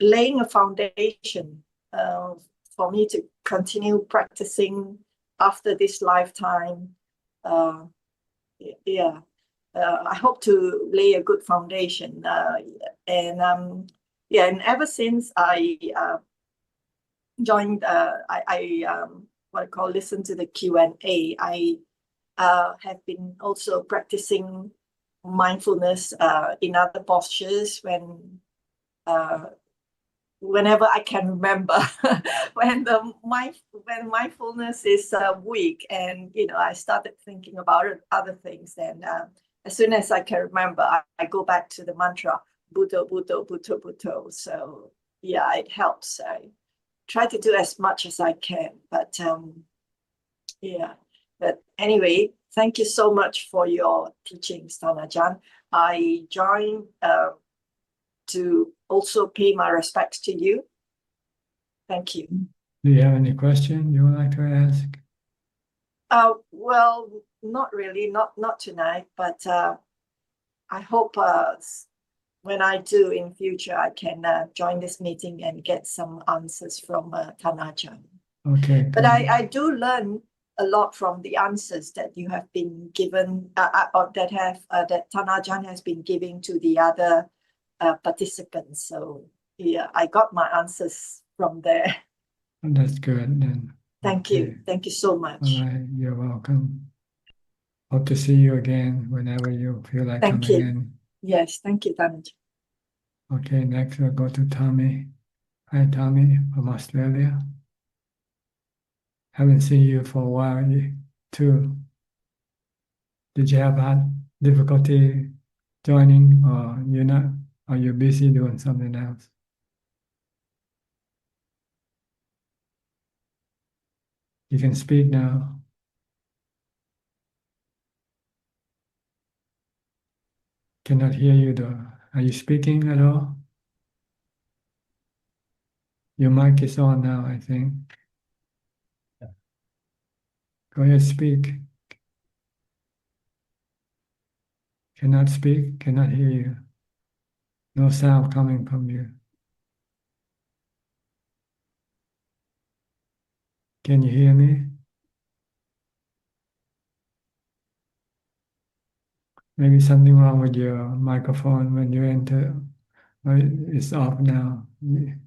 laying a foundation for me to continue practicing after this lifetime. Yeah, I hope to lay a good foundation. And ever since I joined, what I call listen to the Q&A, I have been also practicing mindfulness in other postures whenever I can remember. when mindfulness is weak, and I started thinking about other things, and as soon as I can remember, I go back to the mantra Buddha, Buddha, Buddha, Buddha. So yeah, it helps. I try to do as much as I can, but yeah. But anyway, thank you so much for your teachings, Ajaan. I joined to also pay my respects to you. Thank you. Do you have any question you would like to ask? Well, not really, not tonight, but I hope when I do in future, I can join this meeting and get some answers from Ajaan. Okay. But I do learn a lot from the answers that you have been given, or that Ajaan has been giving to the other participants. So yeah, I got my answers from there. That's good then. Thank you. Thank you so much. All right, you're welcome. Hope to see you again whenever you feel like Thank coming you. in. Yes, thank you, Ajaan. Okay, next we'll go to Tommy. Hi, Tommy from Australia. Haven't seen you for a while too. Did you have had difficulty joining, or you're not? Are you busy doing something else? You can speak now. Cannot hear you though. Are you speaking at all? Your mic is on now, I think. Go ahead, speak. Cannot speak, cannot hear you. No sound coming from you. Can you hear me? Maybe something wrong with your microphone when you enter. Or it's off now. You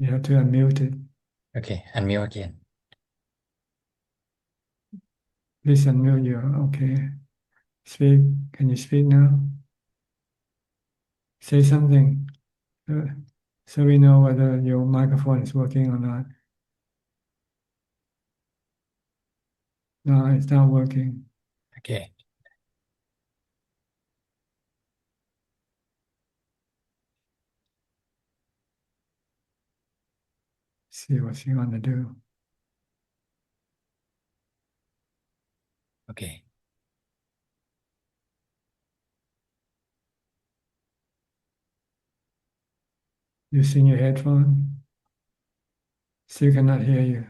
have to unmute it. Okay, unmute again. Please unmute your, okay. Speak, can you speak now? Say something, so we know whether your microphone is working or not. No, it's not working. Okay. See what you want to do. Okay. Using your headphone, still cannot hear you.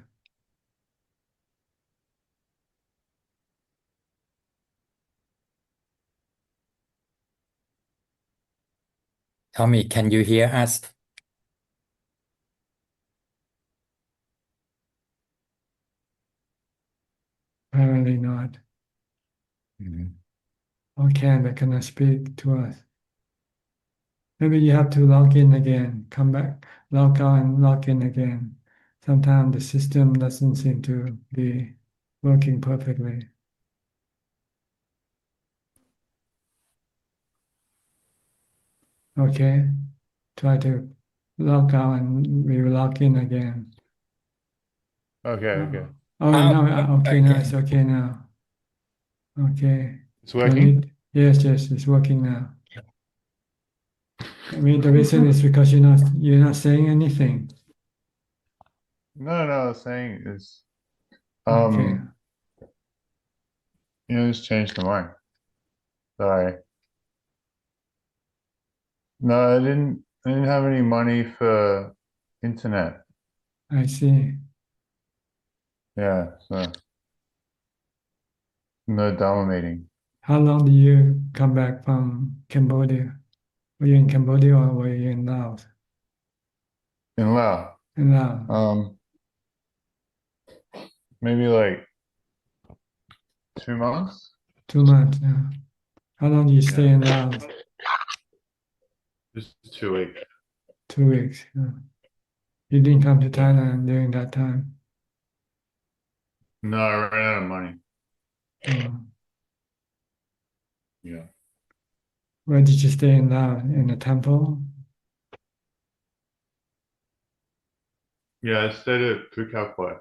Tommy, can you hear us? Apparently not. Mhm. Or can, but cannot speak to us. Maybe you have to log in again, come back, log out and log in again. Sometimes the system doesn't seem to be working perfectly. Okay, try to log out and we will log in again. Okay, okay. Oh, Ah, now, okay, now it's okay. okay now. Okay. It's Do I working? need, yes, it's working now. I mean, the reason is because you're not saying anything. No, I was saying is, Okay, just change the mic. Sorry. No, I didn't have any money for internet. I see. Yeah, so no Dharma meeting. How long did you come back from Cambodia? Were you in Cambodia or were you in Laos? In Laos. In Laos, Maybe like 2 months. 2 months. Yeah. How long did you stay Yeah. in Laos? Just 2 weeks. 2 weeks. Yeah. You didn't come to Yeah. Thailand during that time. No, I ran out of money. Uh, Yeah. where did you stay in Laos? In a temple? Yeah, I stayed at Phuket Point.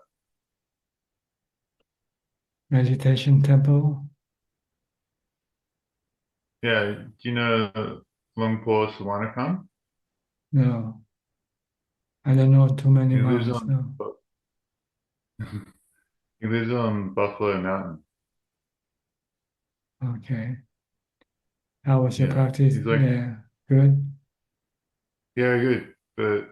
Meditation temple? Yeah, do you know Lumpur Sawanakam? No, I don't know too many He lives miles. on No. he lives on Buffalo Mountain. Okay. How was your Yeah. practice? He's like, Yeah, good. yeah, good. But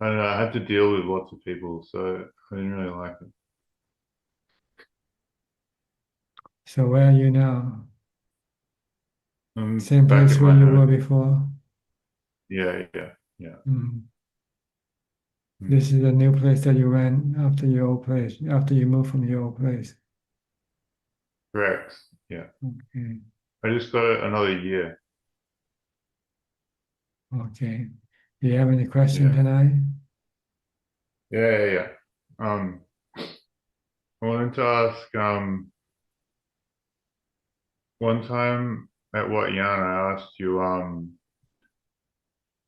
I don't know, I had to deal with lots of people, so I didn't really like it. So where are you now? I'm Same back place at where my you were home. before? Yeah. Mm. Mm. This is a new place that you went after your old place, after you moved from your old place. Correct. Yeah. Okay. I just got another year. Okay. Do you have any question Yeah. tonight? Yeah. I wanted to ask, one time at Wat Yan, I asked you,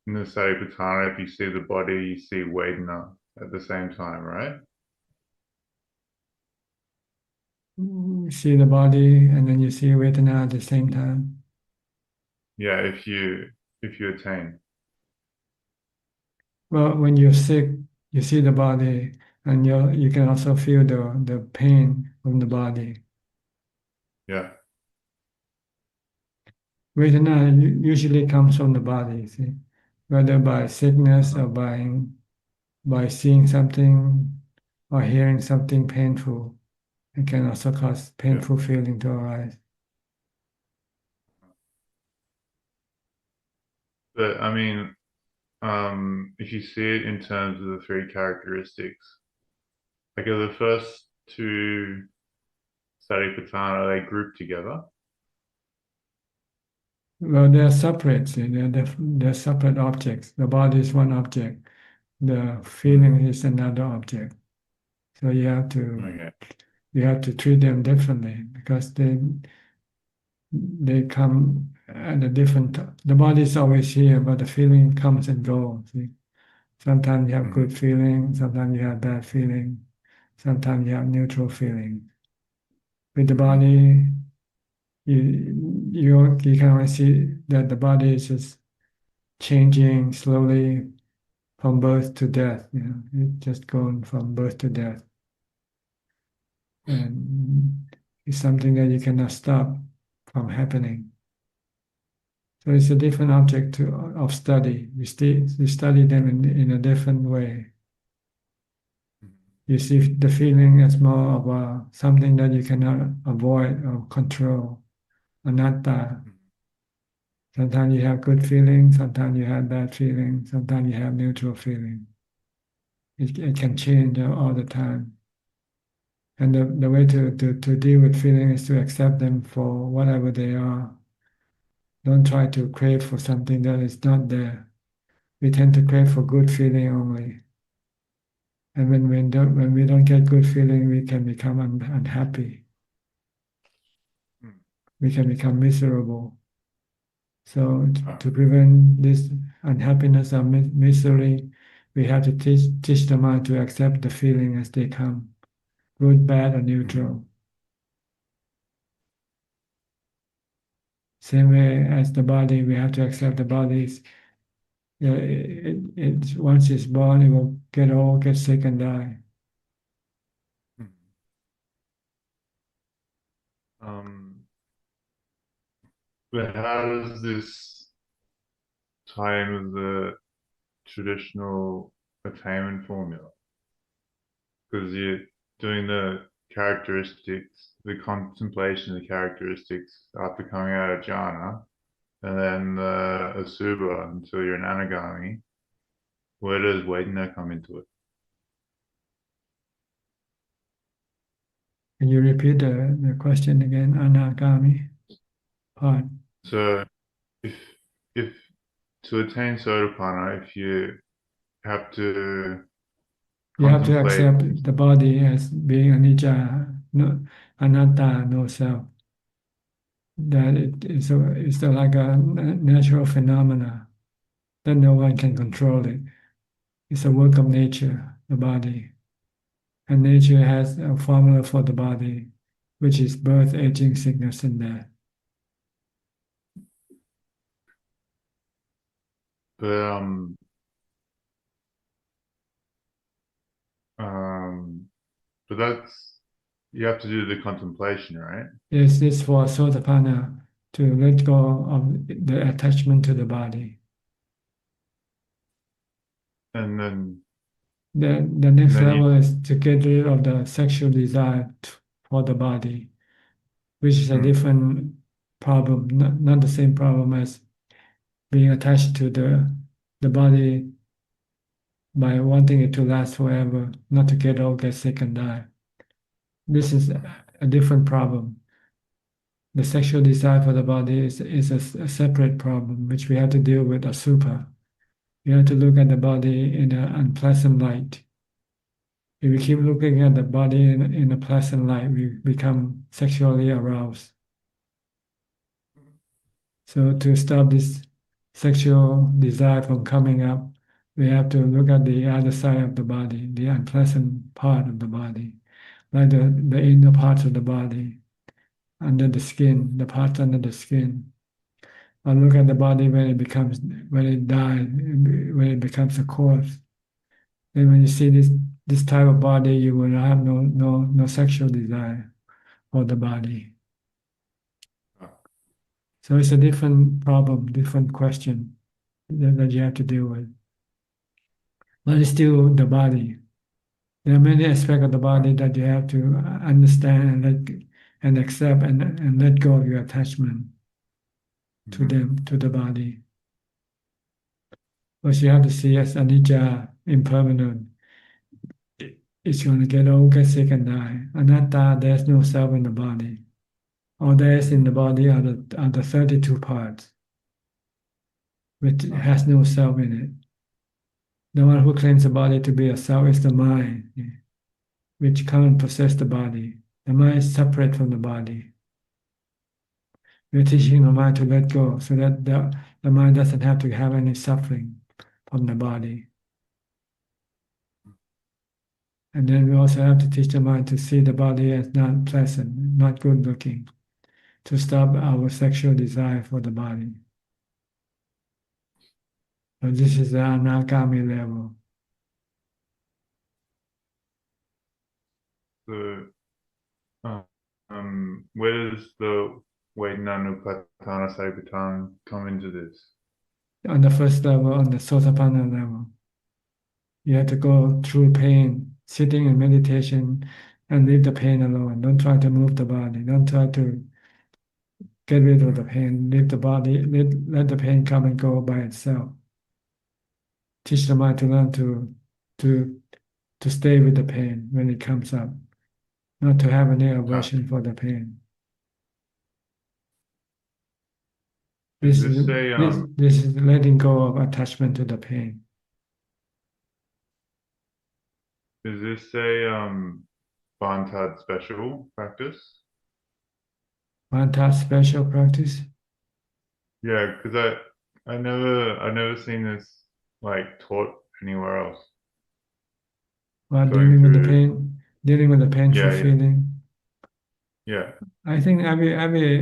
in the Satipatthana, if you see the body, you see Vedana at the same time, right? You see the body and then you see Vedana at the same time. Yeah, if you attain. Well, when you're sick, you see the body and you can also feel the pain from the body. Yeah. Vedana usually comes from the body, see, whether by sickness or by seeing something or hearing something painful. It can also cause painful feeling to arise. But I mean, if you see it in terms of the three characteristics, like are the first two Satipatthana, are they grouped together? Well, they're separate, see, they're separate objects. The body is one object. The feeling is another object. So Okay. you have to treat them differently because they come at a different the body is always here, but the feeling comes and goes. See? Sometimes you have Mm-hmm. good feeling, sometimes you have bad feeling, sometimes you have neutral feeling. With the body, you can only see that the body is just changing slowly from birth to death. It's just going from birth to death. And it's something that you cannot stop from happening. So it's a different object of study. You study them in a different way. You see the feeling as more of something that you cannot avoid or control, anatta. Sometimes you have good feelings, sometimes you have bad feelings, sometimes you have neutral feeling. It can change all the time. And the way to deal with feeling is to accept them for whatever they are. Don't try to crave for something that is not there. We tend to crave for good feeling only. And when we don't get good feeling, we can become unhappy. We can become miserable. So to prevent this unhappiness or misery, we have to teach the mind to accept the feeling as they come, good, bad, or neutral. Same way as the body, we have to accept the body's. Once it's born, it will get old, get sick, and die. But how does this tie in with the traditional attainment formula? Because you're doing the characteristics, the contemplation of the characteristics after coming out of jhana, and then the asubha until you're an anagami. Where does Vedana come into it? Can you repeat the question again? Anagami part. So if to attain Sotapanna, if you have to You have to contemplate, accept the body as being anicca, no, anatta, no self. That it's like a natural phenomena that no one can control it. It's a work of nature, the body. And nature has a formula for the body, which is birth, aging, sickness, and death. but but that's you have to do the contemplation, right? Is this for Sotapanna to let go of the attachment to the body? And then The next then level is to get rid of the sexual desire for the body, which is a different problem, not the same problem as being attached to the body by wanting it to last forever, not to get old, get sick, and die. This is a different problem. The sexual desire for the body is a separate problem, which we have to deal with asubha. We have to look at the body in an unpleasant light. If we keep looking at the body in a pleasant light, we become sexually aroused. So to stop this sexual desire from coming up, we have to look at the other side of the body, the unpleasant part of the body, like the inner parts of the body, under the skin, the parts under the skin. Or look at the body when it dies, when it becomes a corpse. Then when you see this type of body, you will have no sexual desire for the body. So it's a different problem, different question that you have to deal with. But it's still the body. There are many aspects of the body that you have to understand and accept and let go of your attachment to them, to the body. But you have to see as anicca, impermanent. It's going to get old, get sick, and die. Anatta, there's no self in the body. All there is in the body are the 32 parts, which has no self in it. The one who claims the body to be a self is the mind, which can't possess the body. The mind is separate from the body. We're teaching the mind to let go so that the mind doesn't have to have any suffering from the body. And then we also have to teach the mind to see the body as not pleasant, not good looking, to stop our sexual desire for the body. So this is the anagami level. So, where does the Vedana Satipatthana come into this? On the first level, on the Sotapanna level, you have to go through pain, sitting in meditation, and leave the pain alone. Don't try to move the body. Don't try to get rid of the pain. Leave the body. Let the pain come and go by itself. Teach the mind to learn to to stay with the pain when it comes up, not to have any aversion for the pain. Is This is this a this is letting go of attachment to the pain. is this a Bantad special practice? One special practice. Yeah, because I never seen this like taught anywhere else. While Going dealing with the through pain, dealing with the painful yeah, feeling. yeah. I think every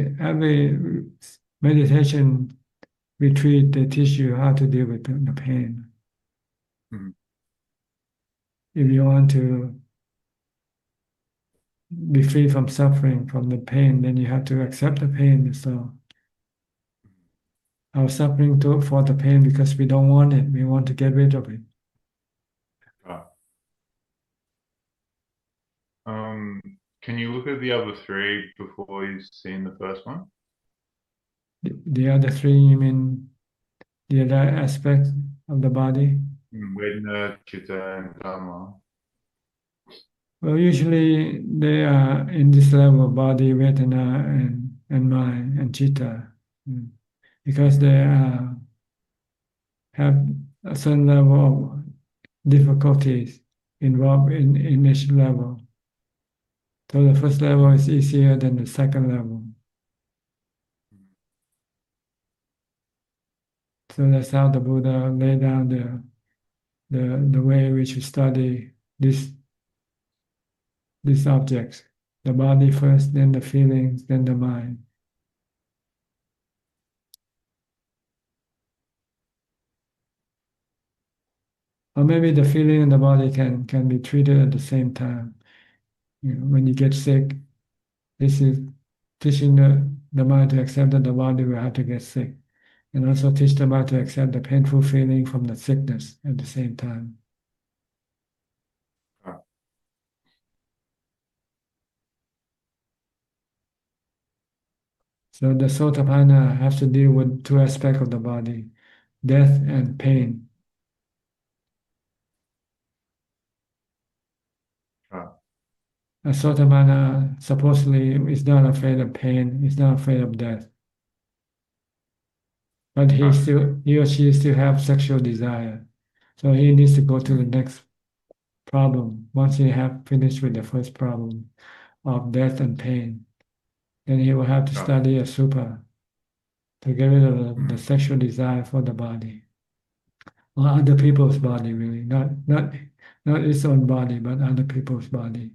meditation retreat they teach you how to deal with the pain. Mhm. If you want to be free from suffering from the pain, then you have to accept the pain. So our suffering for the pain because we don't want it. We want to get rid of it. Ah. Can you look at the other three before you've seen the first one? The other three, you mean the other aspect of the body? Vedana, Chitta, and Dhamma. Well, usually they are in this level, body, Vedana, and mind, and Chitta, because they have a certain level of difficulties involved in each level. So the first level is easier than the second level. So that's how the Buddha laid down the way we should study these objects. The body first, then the feelings, then the mind. Or maybe the feeling and the body can be treated at the same time. When you get sick, this is teaching the mind to accept that the body will have to get sick. And also teach the mind to accept the painful feeling from the sickness at the same time. Ah. So the Sotapanna has to deal with two aspects of the body, death and pain. Ah. A Sotapanna supposedly is not afraid of pain, is not afraid of death. But he or she still have sexual desire. So he needs to go to the next problem. Once he have finished with the first problem of death and pain, then he will have to study a supa to get rid of the sexual desire for the body. Or other people's body, really. Not his own body, but other people's body.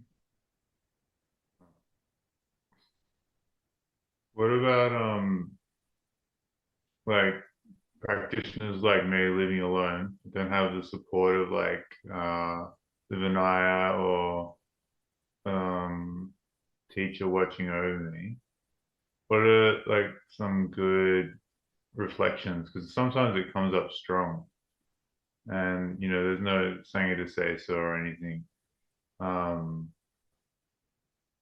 What about like practitioners like me living alone, don't have the support of like the Vinaya or teacher watching over me? What are like some good reflections? Because sometimes it comes up strong, and there's no sangha to say so or anything.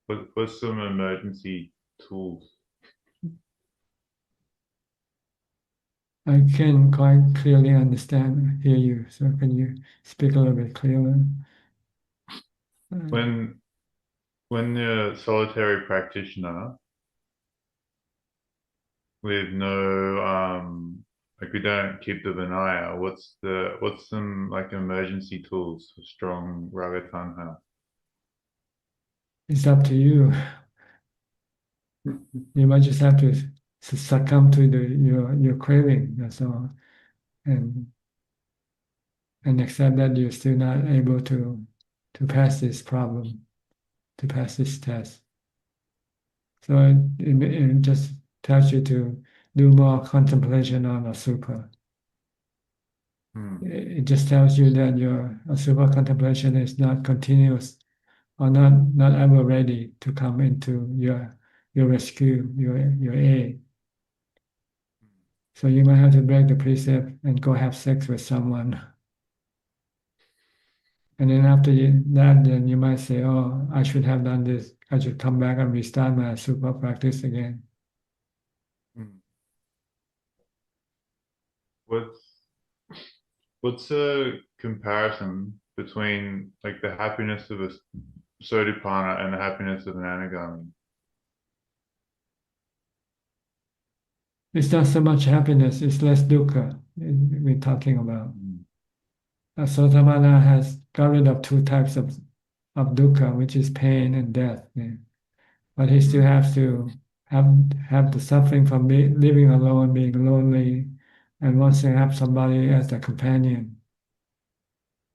What's some emergency tools? I can quite clearly hear you. So can you speak a little bit clearer? When the solitary practitioner with no like we don't keep the Vinaya, what's some like emergency tools for strong Raga Tanha? It's up to you. You might just have to succumb to your craving, that's all, and accept that you're still not able to pass this problem, to pass this test. So it just tells you to do more contemplation on a super. It just tells you that your super contemplation is not continuous or not ever ready to come into your rescue, your aid. So you might have to break the precept and go have sex with someone. And then after that, then you might say, oh, I should have done this. I should come back and restart my super practice again. What's a comparison between like the happiness of a Sodipana and the happiness of an Anagami? It's not so much happiness, it's less dukkha we're talking about. Sotamana has got rid of two types of dukkha, which is pain and death. Yeah. But he still has to have the suffering from living alone, being lonely, and wants to have somebody as a companion.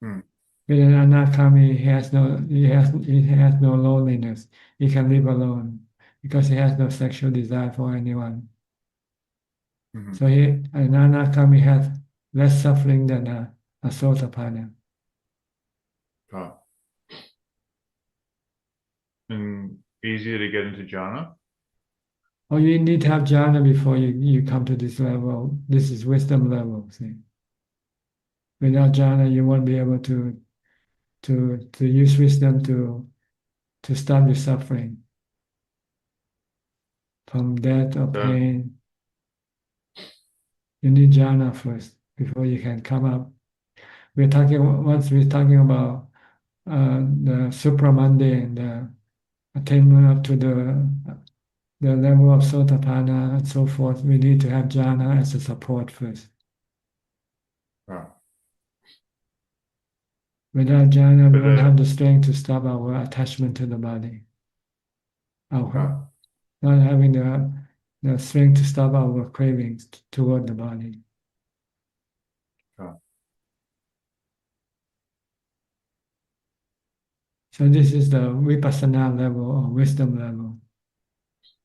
With an anakami, he has no loneliness. He can live alone because he has no sexual desire for anyone. So an anakami has less suffering than a sotapanna. And easier to get into jhana? Oh, you need to have jhana before you come to this level. This is wisdom level. See? Without jhana, you won't be able to use wisdom to stop your suffering from death or pain. You need jhana first before you can come up. Once we're talking about the supramundane, the attainment up to the level of sotapanna and so forth, we need to have jhana as a support first. Without jhana, we won't have the strength to stop our attachment to the body. Not having the strength to stop our cravings toward the body. So this is the vipassana level or wisdom level.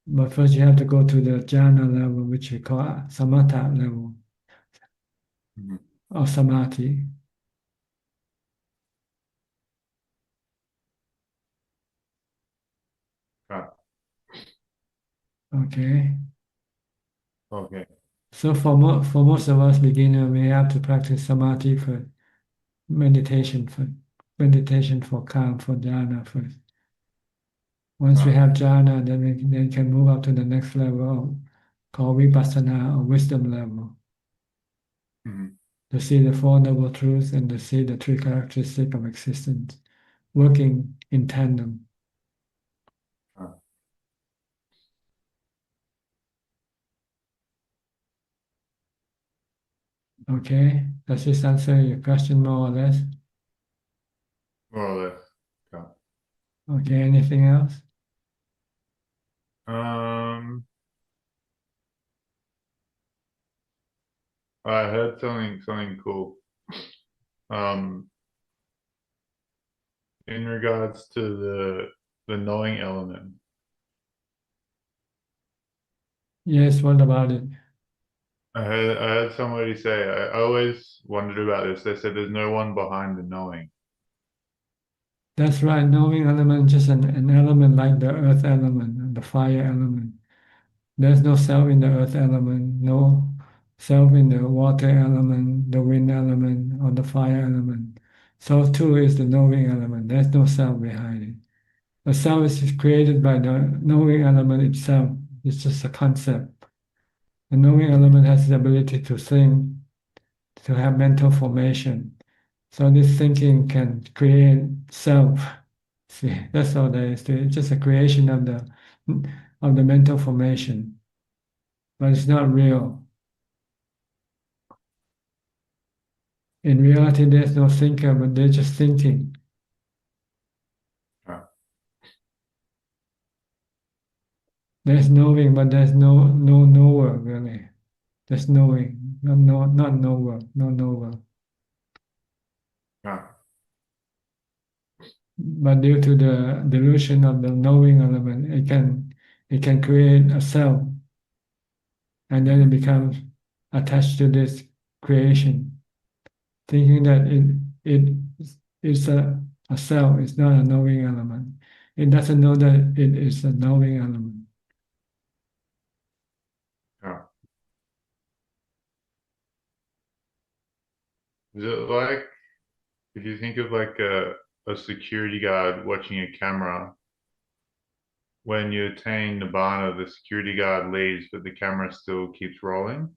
But first you have to go to the jhana level, which we call samatha level, or samadhi. Okay. So for most of us beginners, we have to practice samadhi for meditation for calm, for jhana first. Once we have jhana, then we can move up to the next level called vipassana or wisdom level. To see the Four Noble Truths and to see the three characteristics of existence working in tandem. Okay, does this answer your question more or less? More or less. Okay, anything else? I heard something cool. In regards to the knowing element. Yes, what about it? I heard somebody say, I always wondered about this. They said there's no one behind the knowing. That's right, knowing element is just an element like the earth element and the fire element. There's no self in the earth element, no self in the water element, the wind element, or the fire element. So too is the knowing element. There's no self behind it. The self is created by the knowing element itself. It's just a concept. The knowing element has the ability to think, to have mental formation. So this thinking can create self. See, that's all there is to it. It's just a creation of the mental formation, but it's not real. In reality, there's no thinker, but they're just thinking. There's knowing, but there's no knower really. There's knowing, not knower, no knower. But due to the delusion of the knowing element, it can create a self, and then it becomes attached to this creation. thinking that it is a cell, it's not a knowing element. It doesn't know that it is a knowing element. Yeah. Is it like if you think of like a security guard watching a camera, when you attain Nibbana, the security guard leaves, but the camera still keeps rolling?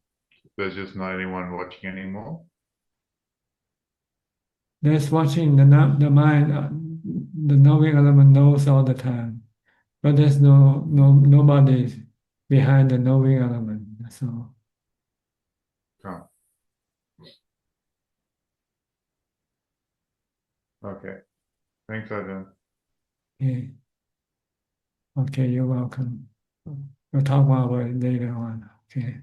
There's just not anyone watching anymore. That's watching the mind, the knowing element knows all the time, but there's nobody behind the knowing element. That's all. Oh. Okay. Thanks, Ajahn. Okay. Okay, you're welcome. We'll talk more about it later on. Okay.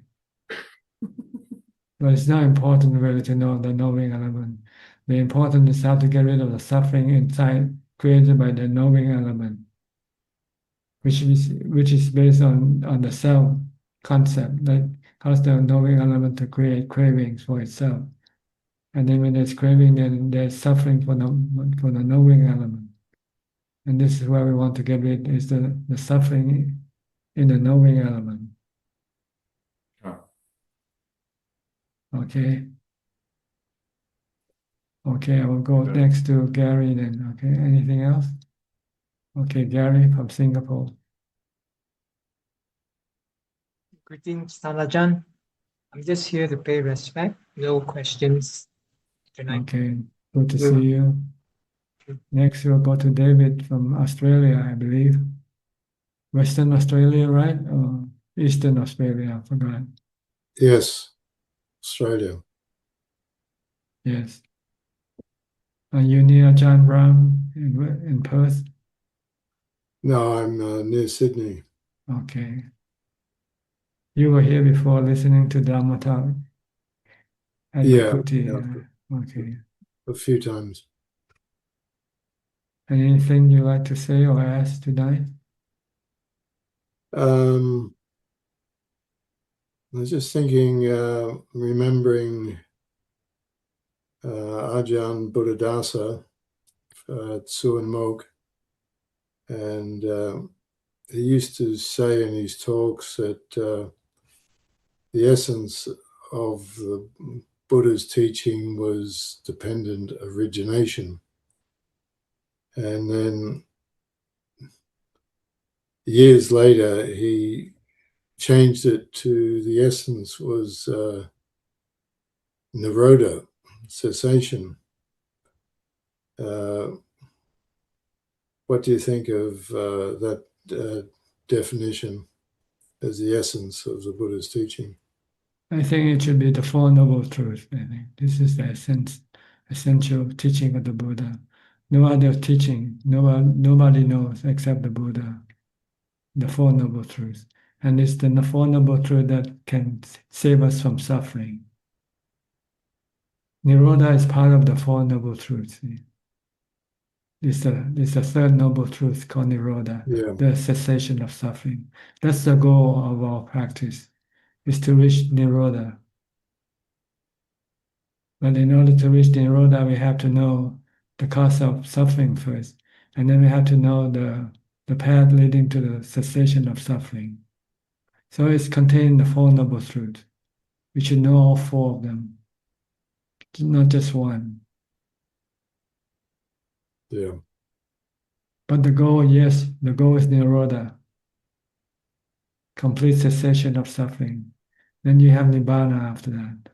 But it's not important really to know the knowing element. The important is how to get rid of the suffering inside created by the knowing element, which is based on the self concept that causes the knowing element to create cravings for itself. And then when there's craving, then there's suffering for the knowing element. And this is where we want to get rid is the suffering in the knowing element. Oh. Okay. Okay, I will go Okay. next to Gary then. Okay, anything else? Okay, Gary from Singapore. Greetings, Ajahn. I'm just here to pay respect. No questions tonight. Okay, good to see you. Next, we'll go to David from Australia, I believe. Western Australia, right? Or Eastern Australia, I forgot. Yes, Australia. Yes. Are you near John Brown in Perth? No, I'm near Sydney. Okay. You were here before listening to Dhamma talk at Yeah, Makuti. yeah. Okay. A few times. Anything you like to say or ask tonight? I was just thinking, remembering Ajahn Buddhadasa, Tsuan Mok, and he used to say in his talks that the essence of the Buddha's teaching was dependent origination. And then years later, he changed it to the essence was nirodha, cessation. What do you think of that definition as the essence of the Buddha's teaching? I think it should be the Four Noble Truths. I think this is the essential teaching of the Buddha. No other teaching, nobody knows except the Buddha, the Four Noble Truths. And it's the Four Noble Truths that can save us from suffering. Nirodha is part of the Four Noble Truths. It's the third noble truth called Nirodha, the cessation of suffering. That's the goal of our practice, is to reach Nirodha. But in order to reach Nirodha, we have to know the cause of suffering first, and then we have to know the path leading to the cessation of suffering. So it's contained the Four Noble Truths. We should know all four of them, not just one. Yeah. But the goal, yes, the goal is Nirodha, complete cessation of suffering. Then you have Nibbana after that.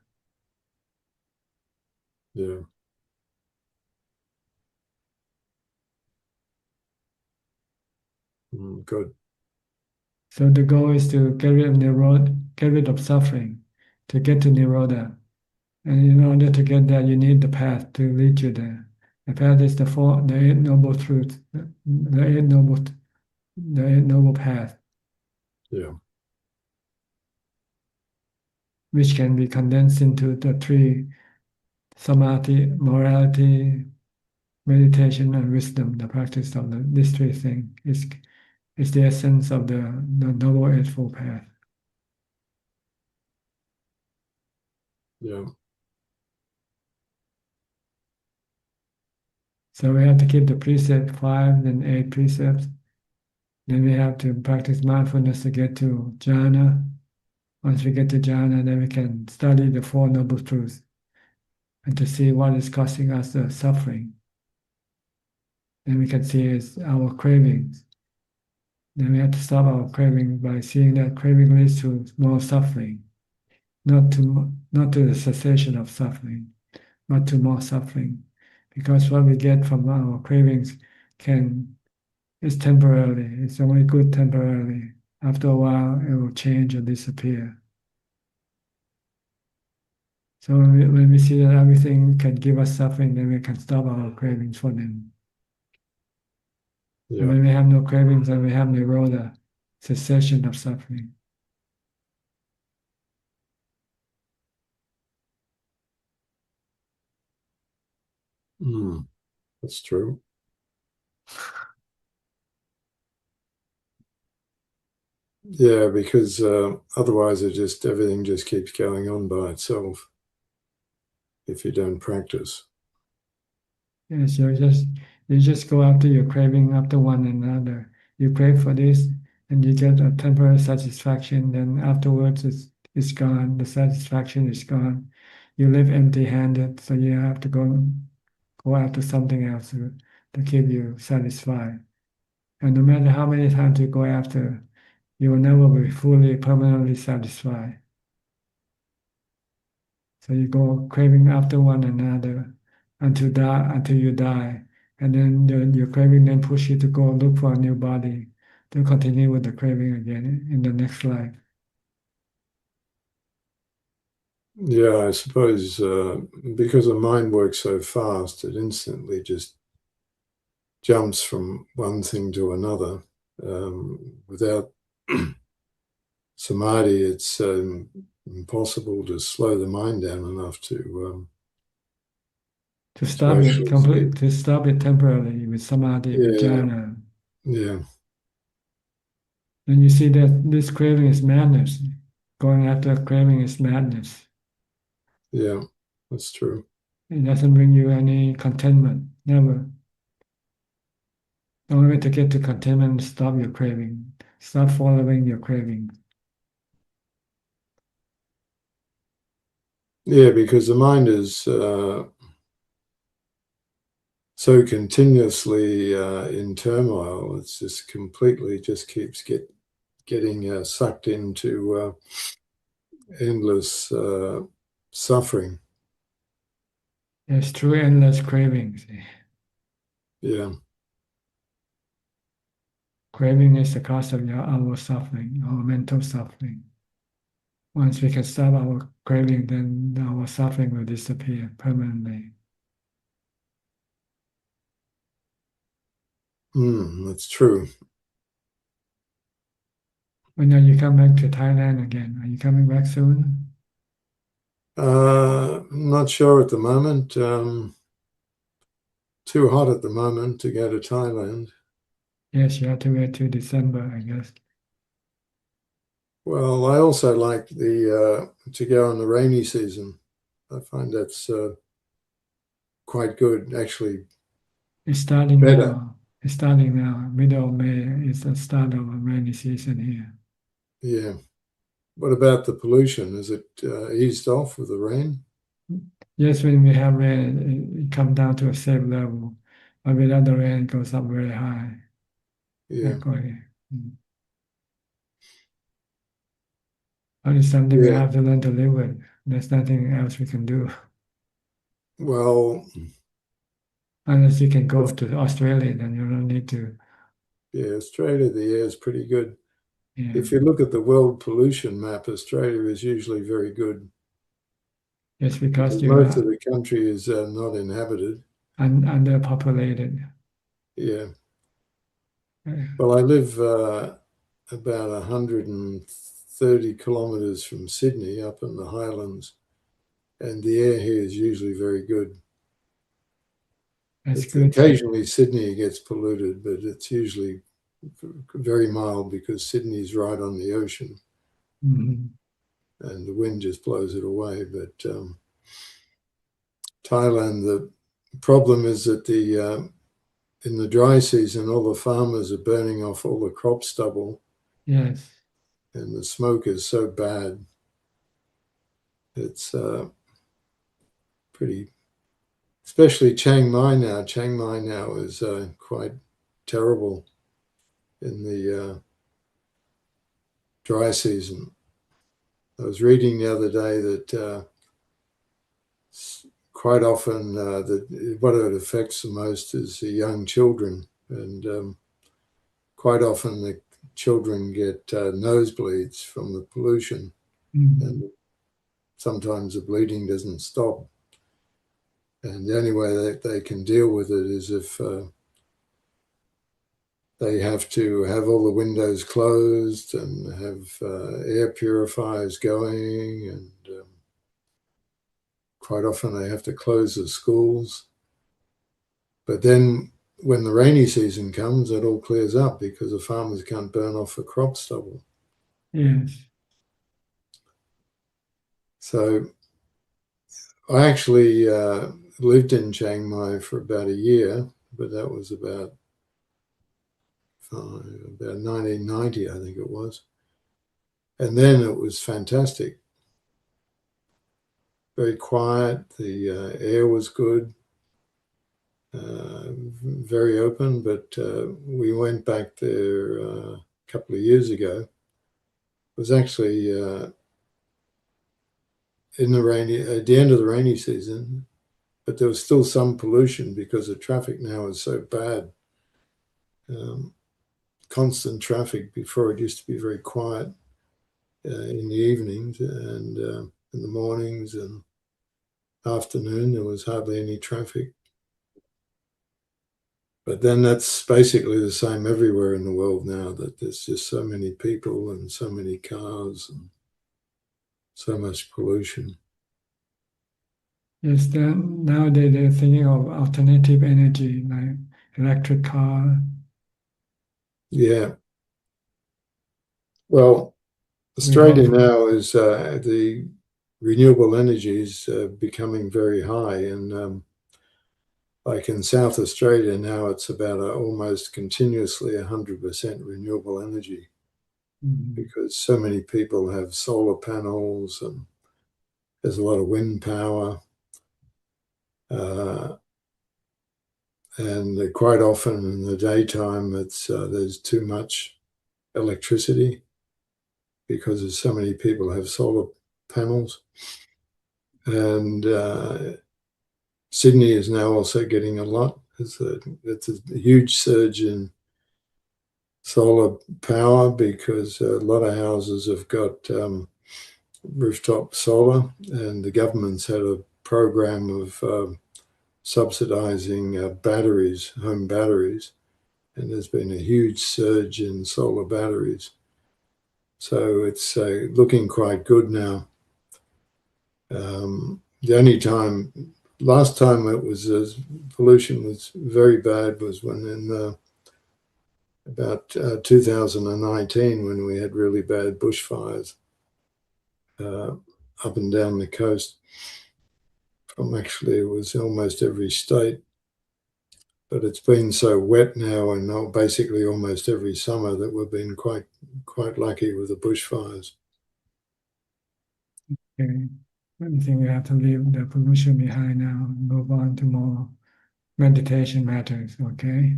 Yeah. Good. So the goal is to get rid of Nirodha, get rid of suffering, to get to Nirodha. And in order to get there, you need the path to lead you there. The path is the Eight Noble Truths, the Eight Noble Path. Yeah. Which can be condensed into the three: samadhi, morality, meditation, and wisdom. The practice of these three things is the essence of the Noble Eightfold Path. Yeah. So we have to keep the precept 5, then 8 precepts. Then we have to practice mindfulness to get to jhana. Once we get to jhana, then we can study the Four Noble Truths and to see what is causing us the suffering. Then we can see it's our cravings. Then we have to stop our craving by seeing that craving leads to more suffering, not to the cessation of suffering, but to more suffering. Because what we get from our cravings is temporarily. It's only good temporarily. After a while, it will change or disappear. So when we see that everything can give us suffering, then we can stop our cravings for them. Yeah. And when we have no cravings, then we have nirodha, cessation of suffering. That's true. Yeah, because otherwise everything just keeps going on by itself if you don't practice. Yes, you just go after your craving after one another. You crave for this and you get a temporary satisfaction, then afterwards it's gone, the satisfaction is gone. You live empty-handed, so you have to go after something else to keep you satisfied. And no matter how many times you go after, you will never be fully, permanently satisfied. So you go craving after one another until you die. And then your craving then push you to go look for a new body to continue with the craving again in the next life. Yeah, I suppose because the mind works so fast, it instantly just jumps from one thing to another. Without samadhi, it's impossible to slow the mind down enough to stop it actually completely, to stop it temporarily with samadhi, with jhana. Yeah. And you see that this craving is madness. Going after a craving is madness. Yeah, that's true. It doesn't bring you any contentment, never. The only way to get to contentment is stop your craving. Stop following your craving. Yeah, because the mind is so continuously in turmoil. It's just completely just keeps getting sucked into endless suffering. It's true endless cravings. Yeah. Craving is the cause of our suffering, our mental suffering. Once we can stop our craving, then our suffering will disappear permanently. That's true. When are you come back to Thailand again? Are you coming back soon? Not sure at the moment. Too hot at the moment to go to Thailand. Yes, you have to wait till December, I guess. Well, I also like to go in the rainy season. I find that's quite good, actually. It's starting Better. now. It's starting now. Middle of May is the start of a rainy season here. Yeah. What about the pollution? Is it eased off with the rain? Yes, when we have rain, it comes down to a safe level. But without the rain, it goes up very high. Yeah. But it's something we Yeah. have to learn to live with. There's nothing else we can do. Well, Unless you can go to Australia, then you don't need to. yeah, Australia, the air is pretty good. Yeah. If you look at the world pollution map, Australia is usually very good. Yes, because you most are of the country is not inhabited. underpopulated. Yeah. Yeah. Well, I live about 130 kilometres from Sydney, up in the Highlands, and the air here is usually very good. That's good. Occasionally, Sydney gets polluted, but it's usually very mild because Sydney's right on the ocean, and the wind just blows it away. But Thailand, problem is that in the dry season, all the farmers are burning off all the crop stubble, Yes. and the smoke is so bad. It's pretty, especially Chiang Mai now. Chiang Mai now is quite terrible in the dry season. I was reading the other day that quite often what it affects the most is the young children, and quite often the children get nosebleeds from the pollution, and sometimes the bleeding doesn't stop. And the only way that they can deal with it is if they have to have all the windows closed and have air purifiers going, and quite often they have to close the schools. But then when the rainy season comes, it all clears up because the farmers can't burn off the crop stubble. Yes. So I actually lived in Chiang Mai for about a year, but that was about 1990, I think it was. And then it was fantastic. Very quiet. The air was good. Very open, but we went back there a couple of years ago. It was actually at the end of the rainy season, but there was still some pollution because the traffic now is so bad. Constant traffic. Before, it used to be very quiet in the evenings, and in the mornings and afternoon there was hardly any traffic. But then that's basically the same everywhere in the world now, that there's just so many people and so many cars and so much pollution. Yes, then nowadays they're thinking of alternative energy like electric car. Yeah. Well, Australia now is the renewable energy is becoming very high, and like in South Australia now, it's about almost continuously 100% renewable energy, because so many people have solar panels and there's a lot of wind power. And quite often in the daytime, there's too much electricity because there's so many people have solar panels. And Sydney is now also getting a lot. It's a huge surge in solar power because a lot of houses have got rooftop solar, and the government's had a program of subsidizing batteries, home batteries, and there's been a huge surge in solar batteries. So it's looking quite good now. The only time, last time it was pollution was very bad was when in about 2019, when we had really bad bushfires up and down the coast. Actually, it was almost every state. But it's been so wet now, and basically almost every summer, that we've been quite lucky with the bushfires. Okay. I think we have to leave the pollution behind now and move on to more meditation matters, okay?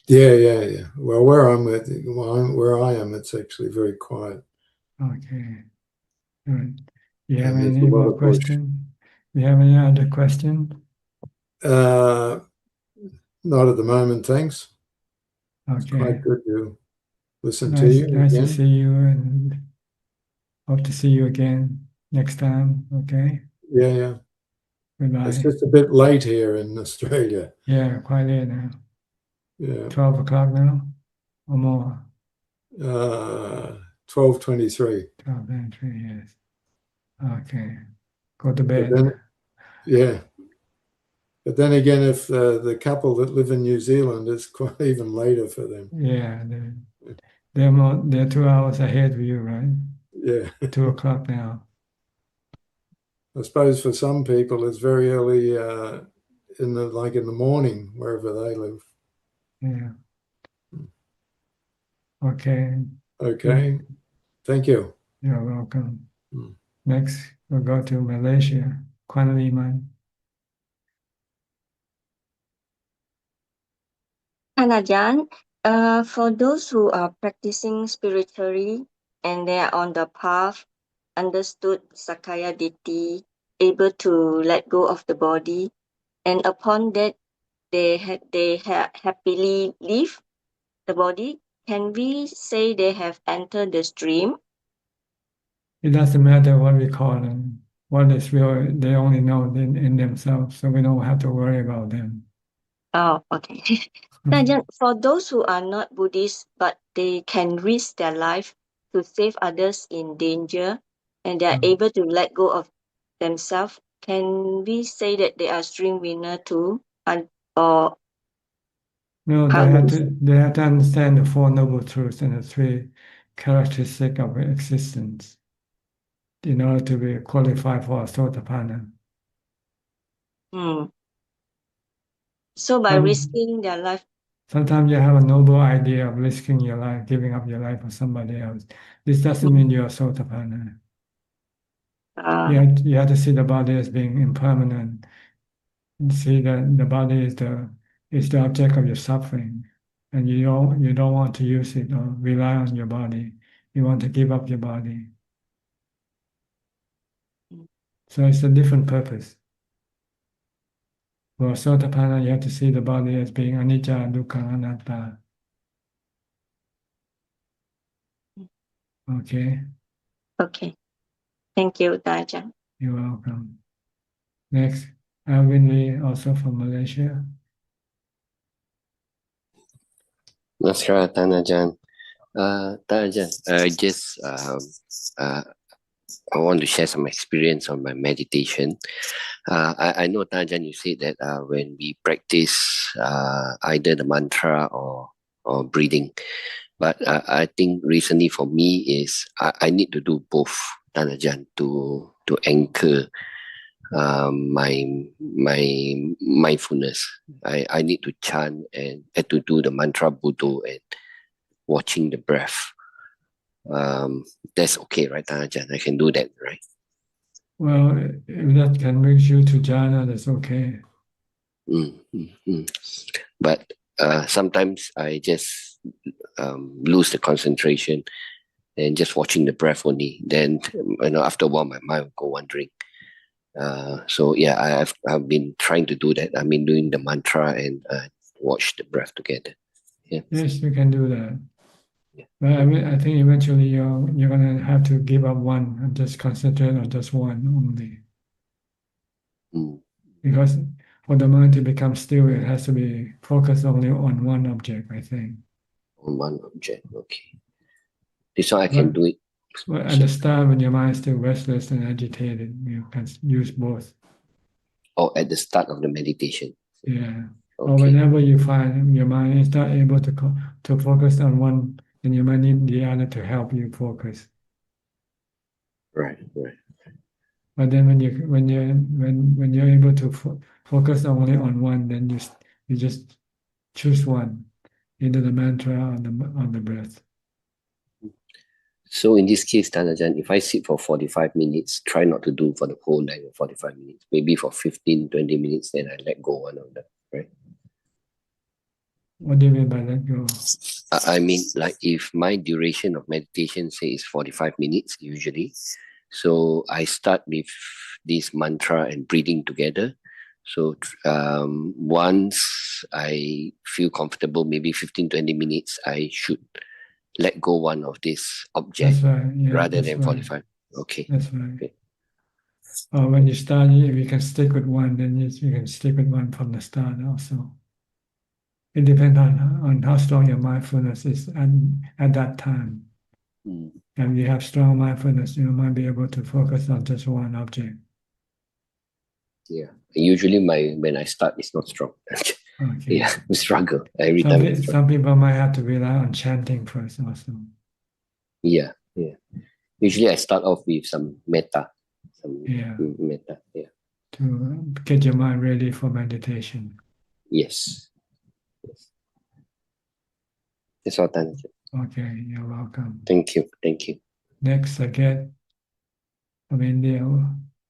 Yeah. Well, where I am, it's actually very quiet. Okay. All right. Do you have And there's any a lot more of bush. question? Do you have any other question? Not at the moment, thanks. It's Okay. quite good to listen to you Nice to again. see you, and hope to see you again next time, okay? Yeah. Goodbye. It's just a bit late here in Australia. Yeah, quite late now. Yeah. 12 o'clock now or more? 12:23. 12:23, yes. Okay. Go to But bed. then, yeah. But then again, if the couple that live in New Zealand, it's quite even later for them. Yeah, they're 2 hours ahead of you, right? Yeah. 2 o'clock now. I suppose for some people it's very early in the morning, wherever they live. Yeah. Okay. Okay. Thank you. You're welcome. Mm. Next, we'll go to Malaysia. Kwan Liman. And Ajahn, for those who are practicing spiritually and they are on the path, understood Sakaya Ditti, able to let go of the body, and upon that they happily leave the body, can we say they have entered the stream? It doesn't matter what we call them. What is real, they only know in themselves, so we don't have to worry about them. Oh, okay. Ajahn, for those who are not Buddhists, but they can risk their life to save others in danger, and they are able to let go of themselves, can we say that they are stream winner too? Or No, how do you they have to understand the Four Noble Truths and the three characteristics of existence in order to be qualified for a Sotapanna. So by risking their life, Sometimes you have a noble idea of risking your life, giving up your life for somebody else. This doesn't mean you're a Sotapanna. You have to see the body as being impermanent. See that the body is the object of your suffering, and you don't want to use it or rely on your body. You want to give up your body. So it's a different purpose. For Sotapanna, you have to see the body as being anicca, dukkha, anatta. Okay. okay. Thank you, Ajahn. You're welcome. Next, Alvin Lee, also from Malaysia. Namaskar, Ajahn. Ajahn, I want to share some experience on my meditation. I know, Ajahn, you said that when we practice either the mantra or breathing, but I think recently for me is I need to do both, Ajahn, to anchor my mindfulness. I need to chant and to do the mantra Buddha and watching the breath. That's okay, right, Ajahn? I can do that, right? Well, if that can bring you to jhana, that's okay. But sometimes I just lose the concentration and just watching the breath only. Then, after a while, my mind will go wandering. So yeah, I've been trying to do that. I've been doing the mantra and watch the breath together. Yeah. Yes, you can do that. But I think eventually you're gonna have to give up one and just concentrate on just one only. Because for the mind to become still, it has to be focused only on one object, I think. On one object, okay. This one I can do it. But at the start, when your mind is still restless and agitated, you can use both. Or at the start of the meditation. Yeah. Okay. Or whenever you find your mind is not able to focus on one, then you might need the other to help you focus. Right. But then when you're able to focus only on one, then you just choose one, either the mantra or the breath. So in this case, Ajahn, if I sit for 45 minutes, try not to do for the whole night of 45 minutes. Maybe for 15, 20 minutes, then I let go one of them, right? What do you mean by let go? I mean, like if my duration of meditation, say, is 45 minutes usually, so I start with this mantra and breathing together. So once I feel comfortable, maybe 15, 20 minutes, I should let go one of this object rather than 45. Okay. That's right. Okay. When you start, if you can stick with one, then you can stick with one from the start also. It depends on how strong your mindfulness is at that time. And if you have strong mindfulness, you might be able to focus on just one object. Yeah. Usually when I start, it's not strong. Okay. Yeah, we struggle every time. Some people might have to rely on chanting first also. Yeah. Usually I start off with some metta. Yeah. Metta, yeah. to get your mind ready for meditation. Yes. That's all, Tanajan. Okay, you're welcome. Thank you. Thank you. Next, I get from India.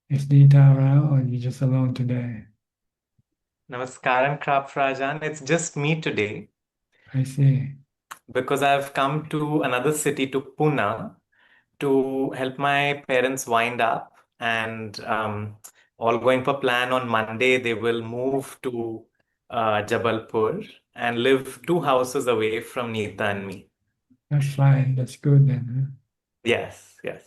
Is Nita around or you just alone today? Namaskaram, Krap Rajan. It's just me today I see. because I've come to another city, to Pune, to help my parents wind up, and all going for plan on Monday, they will move to Jabalpur and live 2 houses away from Nita and me. That's fine. That's good then. Huh? Yes, yes.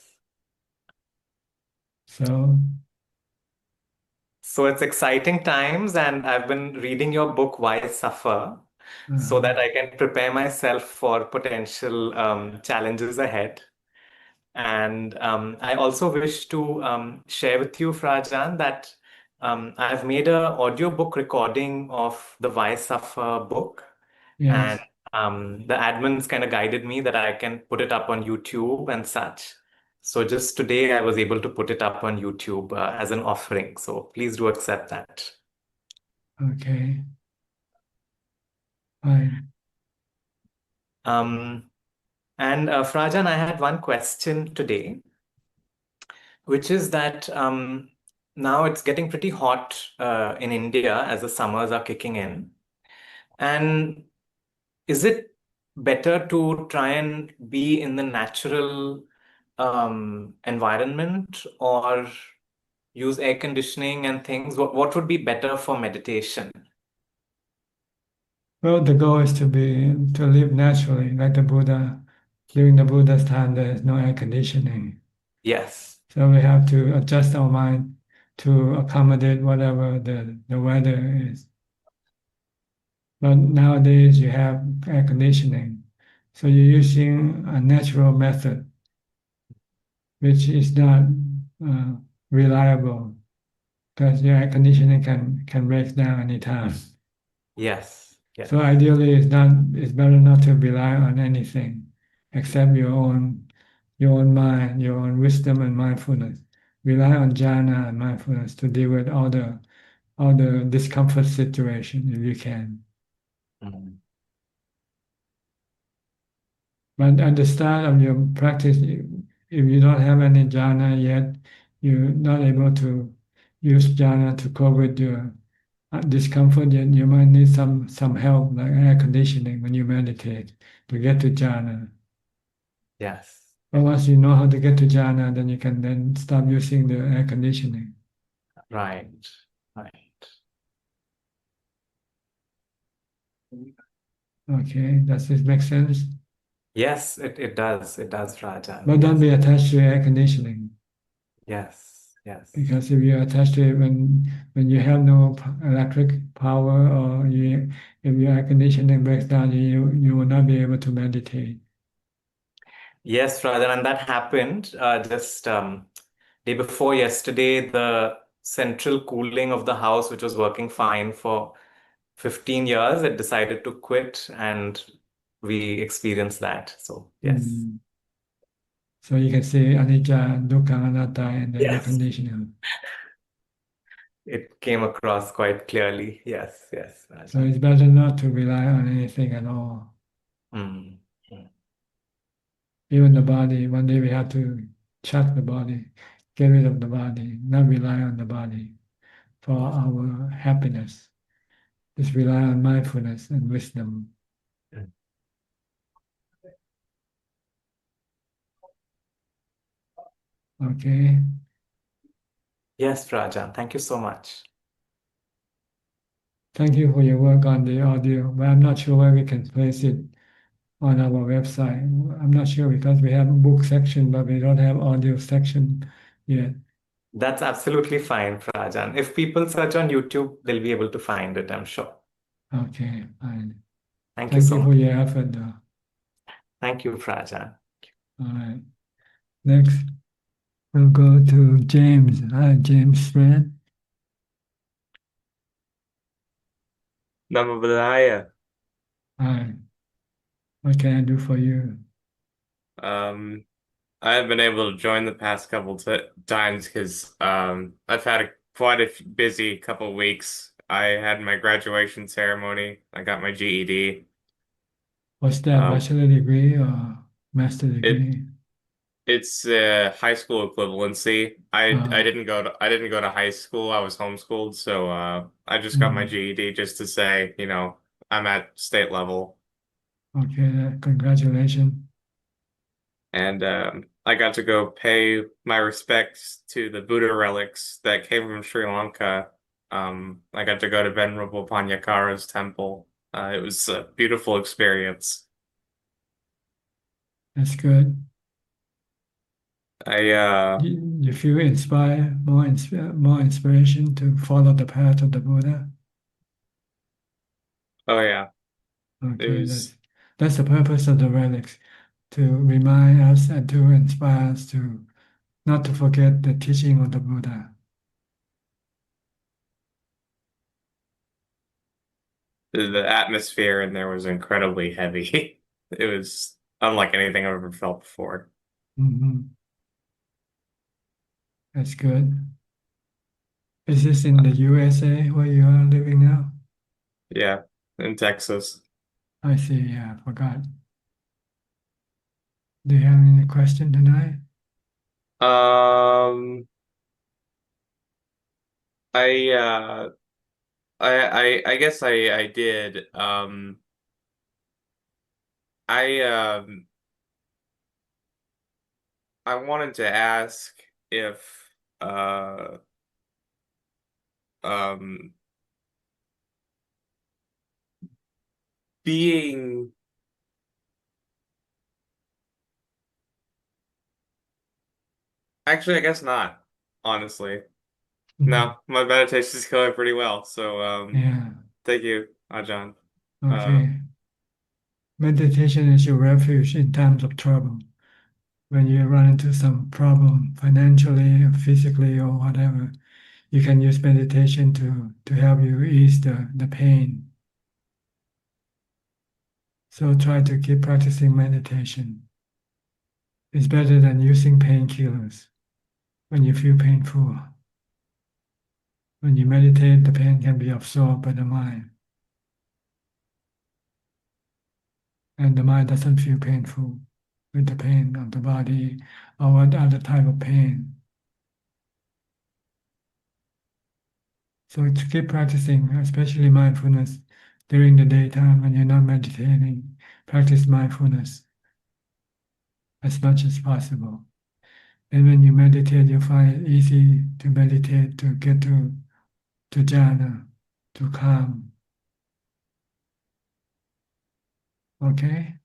So it's exciting times, and I've been reading your book, Why Suffer, so that I can prepare myself for potential challenges ahead. And I also wish to share with you, Frajan, that I've made an audiobook recording of the Why Suffer book. Yes. And the admins kind of guided me that I can put it up on YouTube and such. So just today, I was able to put it up on YouTube as an offering. So please do accept that. Okay. Fine. And Frajan, I had one question today, which is that now it's getting pretty hot in India as the summers are kicking in. And is it better to try and be in the natural environment or use air conditioning and things? What would be better for meditation? Well, the goal is to live naturally, like the Buddha. During the Buddha's time, there is no air conditioning. Yes. So we have to adjust our mind to accommodate whatever the weather is. But nowadays you have air conditioning. So you're using a natural method, which is not reliable because your air conditioning can break down anytime. Yes. Yes. So ideally, it's better not to rely on anything except your own mind, your own wisdom and mindfulness. Rely on jhana and mindfulness to deal with all the discomfort situation if you can. Mhm. But at the start of your practice, if you don't have any jhana yet, you're not able to use jhana to cope with your discomfort, yet you might need some help, like air conditioning when you meditate to get to jhana. Yes. But once you know how to get to jhana, then you can then stop using the air conditioning. Right. Right. Okay, does this make sense? Yes, it does. It does, Rajan. But don't be attached to air conditioning. Yes. Yes. Because if you're attached to it when you have no electric power or if your air conditioning breaks down, you will not be able to meditate. Yes, Rajan, and that happened just day before yesterday. The central cooling of the house, which was working fine for 15 years, it decided to quit, and we experienced that. So yes. So you can see anicca, dukkha, anatta, and the air Yes. conditioning. It came across quite clearly. Yes, yes, So Rajan. it's better not to rely on anything at all. Mm. Even the body, one day we have to check the body, get rid of the body, not rely on the body for our happiness. Just rely on mindfulness and wisdom. Okay. Yes, Rajan. Thank you so much. Thank you for your work on the audio, but I'm not sure where we can place it on our website. I'm not sure because we have a book section, but we don't have audio section yet. That's absolutely fine, Rajan. If people search on YouTube, they'll be able to find it, I'm sure. Okay, fine. Thank you Thank so you much. for your effort, though. Thank you, Rajan. All right. Next, we'll go to James. Hi, James Fred. Nama Budaya. Hi. What can I do for you? I haven't been able to join the past couple times because I've had a quite a busy couple weeks. I had my graduation ceremony. I got my GED. What's that, Um, bachelor degree or master it degree? it's a high school equivalency. I Uh, didn't go to high school. I was homeschooled, so I just got my mm, GED just to say, I'm at state level. okay, congratulations. And I got to go pay my respects to the Buddha relics that came from Sri Lanka. I got to go to Venerable Panyakara's temple. It was a beautiful experience. That's good. I You feel inspired, more inspiration to follow the path of the Buddha? oh yeah, it Okay, was that's the purpose of the relics, to remind us and to inspire us to not to forget the teaching of the Buddha. the atmosphere in there was incredibly heavy. It was unlike anything I've ever felt before. Mhm. That's good. Is this in the USA where you are living now? Yeah, in Texas. I see, yeah, I forgot. Do you have any question tonight? Um, I uh, I guess I did. I I wanted to ask if uh um being actually I guess not, honestly. No, my meditation is going pretty well. So Yeah, thank you, Ajahn. okay. Meditation is your refuge in times of trouble. When you run into some problem financially, or physically, or whatever, you can use meditation to help you ease the pain. So try to keep practicing meditation. It's better than using painkillers when you feel painful. When you meditate, the pain can be absorbed by the mind. And the mind doesn't feel painful with the pain of the body or what other type of pain. So to keep practicing, especially mindfulness during the daytime when you're not meditating, practice mindfulness as much as possible. And when you meditate, you find it easy to meditate, to get to jhana, to calm. Okay?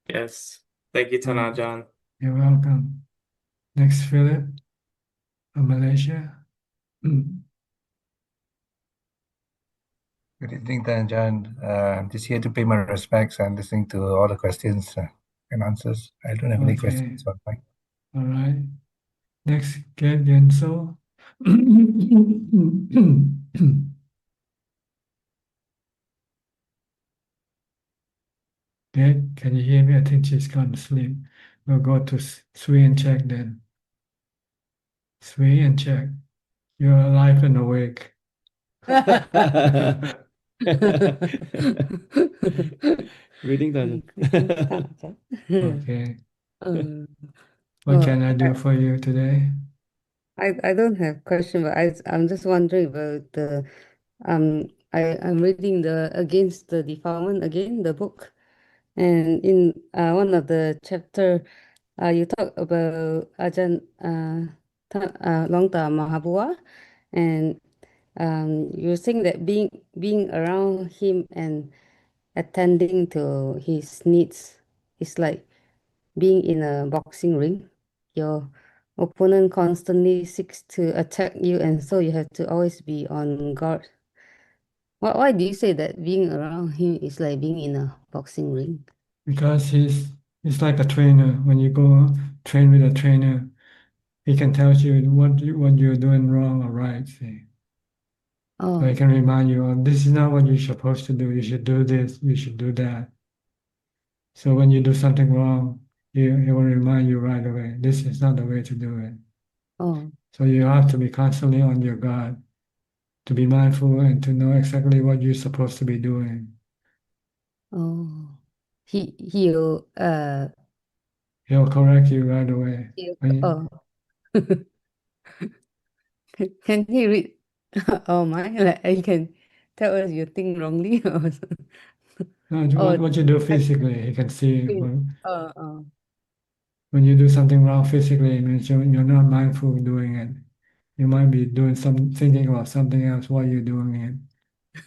Yes. Thank you, Tanajan. You're welcome. Next, Philip from Malaysia. Good evening, Ajaan. I'm just here to pay my respects and listening to all the questions and answers. I don't have any Okay. questions on my. All right. Next, Get Genso. Get, can you hear me? I think she's gone to sleep. We'll go to Sui and check then. Sui and check. You're alive and awake. Reading doesn't. Okay. Uh, What can I do for you today? I don't have question, but I'm just wondering about the I'm reading the Against the Defilement again, the book, and in one of the chapter, you talk about Ajahn Longta Mahabua, and you're saying that being around him and attending to his needs is like being in a boxing ring. Your opponent constantly seeks to attack you, and so you have to always be on guard. Why do you say that being around him is like being in a boxing ring? Because he's like a trainer. When you go train with a trainer, he can tell you what you're doing wrong or right. See. So he Oh, can remind you, oh, this is not what you're supposed to do. You should do this. You should do that. So when you do something wrong, he will remind you right away. This is not the way to do it. Oh, So you have to be constantly on your guard, to be mindful and to know exactly what you're supposed to be doing. oh. He'll He'll correct you right away. oh. Can he read our mind? Like he can tell us you think wrongly or something. No, Or what you do physically, he can see oh. when you do something wrong physically, it means you're not mindful of doing it. You might be doing thinking about something else while you're doing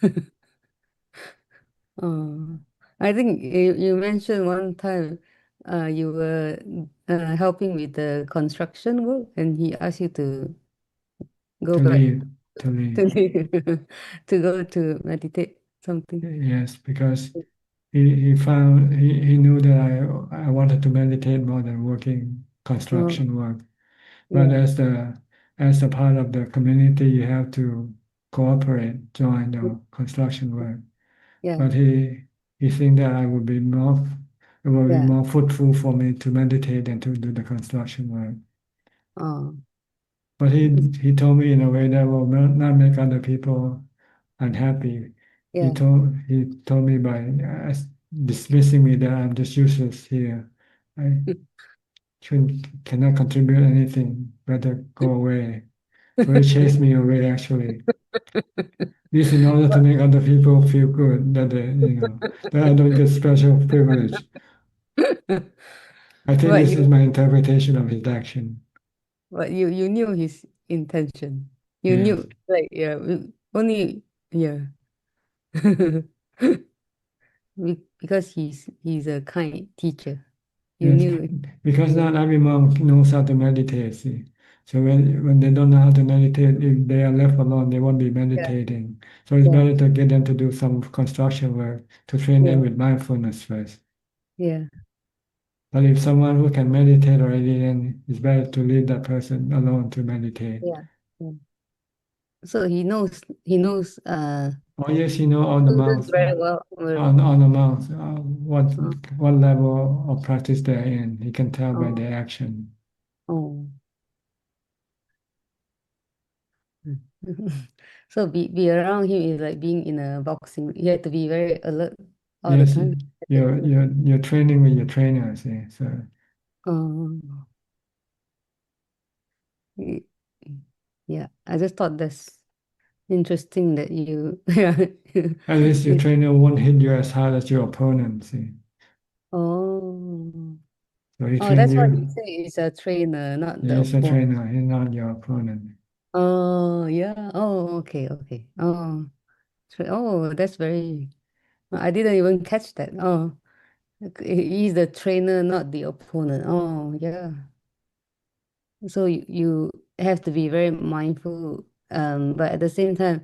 it. Oh, I think you mentioned one time you were helping with the construction work and he asked you to go To back leave, to leave. to leave, to go to meditate something. Yes, because he knew that I wanted to meditate more than working Oh, construction work. But yeah, as a part of the community, you have to cooperate, join the construction work. yeah, But he think that it would be yeah. more fruitful for me to meditate than to do the construction work. Oh, But he told me in a way that will not make other people unhappy. yeah. He told me by dismissing me that I'm just useless here. I cannot contribute anything. Better go away. So he chased me away actually. This in order to make other people feel good that that I don't get special privilege. I think But this is you my interpretation of his action. but you knew his intention. You Yes, knew like yeah, only yeah. Because he's a kind teacher. You yes, knew because yeah, not every monk knows how to meditate. See, so when they don't know how to meditate, if they are left alone, they won't be yeah, meditating. So it's yeah, better to get them to do some construction work to train them yeah, with mindfulness first. yeah, But if someone who can meditate already, then it's better to leave that person alone to meditate. yeah, yeah. So he knows Oh yes, you know on the students mouth, very well. on the mouth, Uh, what level of practice they're in. You can tell by oh, their action. oh. So be around him is like being in a boxing. You have to be very alert all the Yes, time. you're training with your trainer. See, so Um, y- yeah, I just thought that's interesting that you yeah. at least your trainer won't hit you as hard as your opponent. See, Oh, so he oh, train that's what you you. say. It's a trainer, not the He's a opponent. trainer. He's not your opponent. Oh, yeah. Oh, okay, okay. Oh, oh, that's very. I didn't even catch that. Oh, he's the trainer, not the opponent. Oh, yeah. So you have to be very mindful, but at the same time,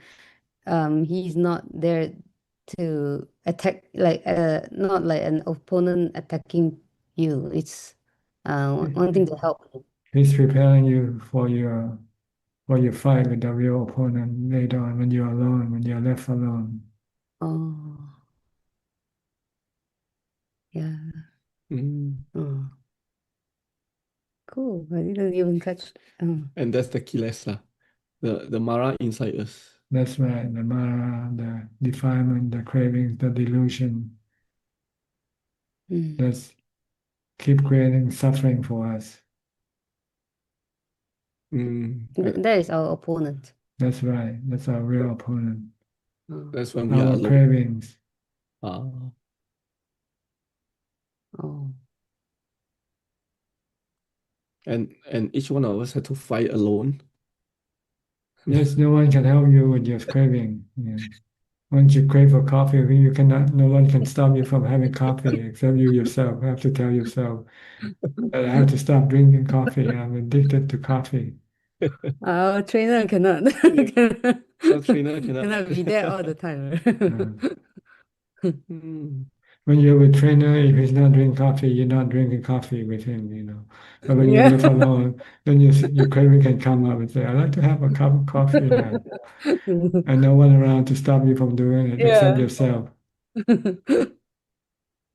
he's not there to attack, like not like an opponent attacking you. It's wanting to help you. He's preparing you for your fight with the real opponent later on when you're alone, when you're left alone. Oh, yeah. Mm. Oh, cool. I didn't even catch. Oh, And that's the kilesa, lah. The Mara inside us. That's right. The Mara, the defilement, the cravings, the delusion. mm. That's keep creating suffering for us. That is our opponent. That's right. That's our real opponent. Oh, That's when we are Our alone. cravings. Ah. oh, And each one of us had to fight alone. Yes, no one can help you with your craving. Yeah. Once you crave for coffee, you cannot. No one can stop you from having coffee except you yourself. You have to tell yourself that I have to stop drinking coffee. I'm addicted to coffee. our trainer cannot Our trainer cannot. cannot be there all the time. Mm. When you're with trainer, if he's not drinking coffee, you're not drinking coffee with him. But when you Yeah. live alone, then your craving can come up and say, "I'd like to have a cup of coffee now," and no one around to stop you from doing it except Yeah. yourself.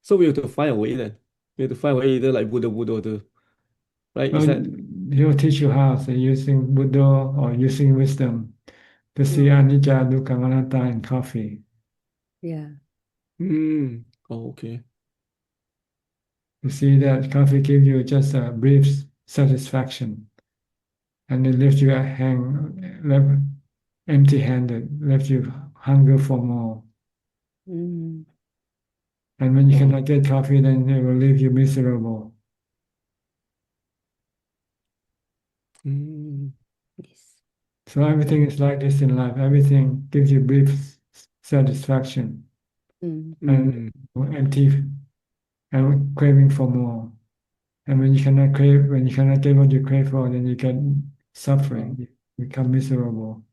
So we have to find a way then. We have to find a way either like Buddha or to right? Well, Is that he'll teach you how, so using Buddha or using wisdom to see anicca, dukkha, anatta in coffee. Yeah. Oh, okay. You see that coffee gives you just a brief satisfaction, and it leaves you left empty-handed, leaves you hunger for more. Mm. And when you cannot get coffee, then it will leave you miserable. Yes. So everything is like this in life. Everything gives you brief satisfaction and empty and craving for more. And when you cannot get what you crave for, then you get suffering, you become miserable.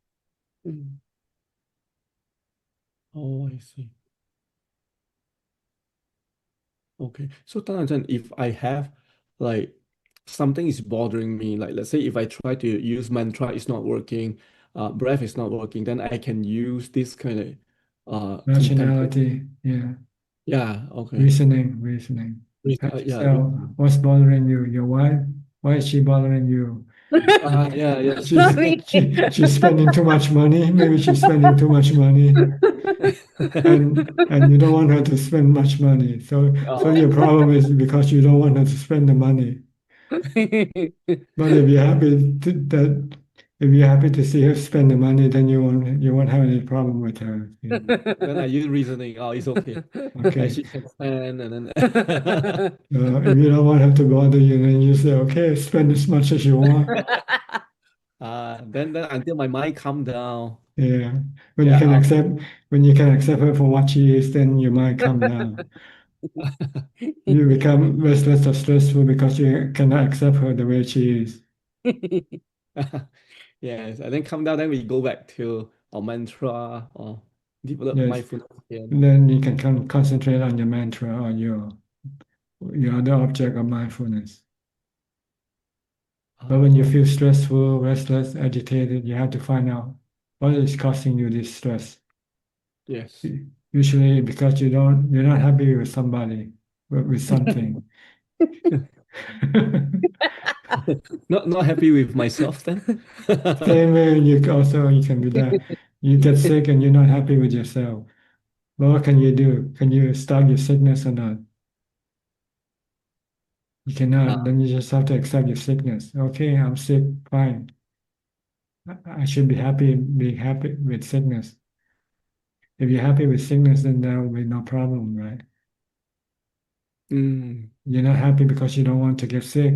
Oh, I see. Okay. So Tanajan, if I have like something is bothering me, like let's say if I try to use mantra, it's not working, breath is not working, then I can use this kind of contemplate. Rationality, yeah. Yeah, okay. Reasoning. Ask Yeah, yourself, what's bothering you? Your wife? Why is she bothering you? yeah. She's spending too much money. Maybe she's spending too much money, and you don't want her to spend much money. So your problem is because you don't want her to spend the money. But if you're happy to see her spend the money, then you won't have any problem with her. Then I use reasoning. Oh, it's okay. Okay. She can spend and then If you don't want her to bother you, then you say, okay, spend as much as you want. then until my mind calm down. Yeah. When Yeah, you can accept her for what she is, then your mind calm down. You become restless or stressful because you cannot accept her the way she is. Yes, and then calm down, then we go back to our mantra or develop Yes. mindfulness again. Then you can concentrate on your mantra or your other object of mindfulness. But when you feel stressful, restless, agitated, you have to find out what is causing you this stress. Yes. Usually because you're not happy with somebody, with something. Not happy with myself then? Same way you can be that. You get sick and you're not happy with yourself. Well, what can you do? Can you stop your sickness or not? You cannot. Then you just have to accept your sickness. Okay, I'm sick, fine. I should be happy with sickness. If you're happy with sickness, then there will be no problem, right? You're not happy because you don't want to get sick.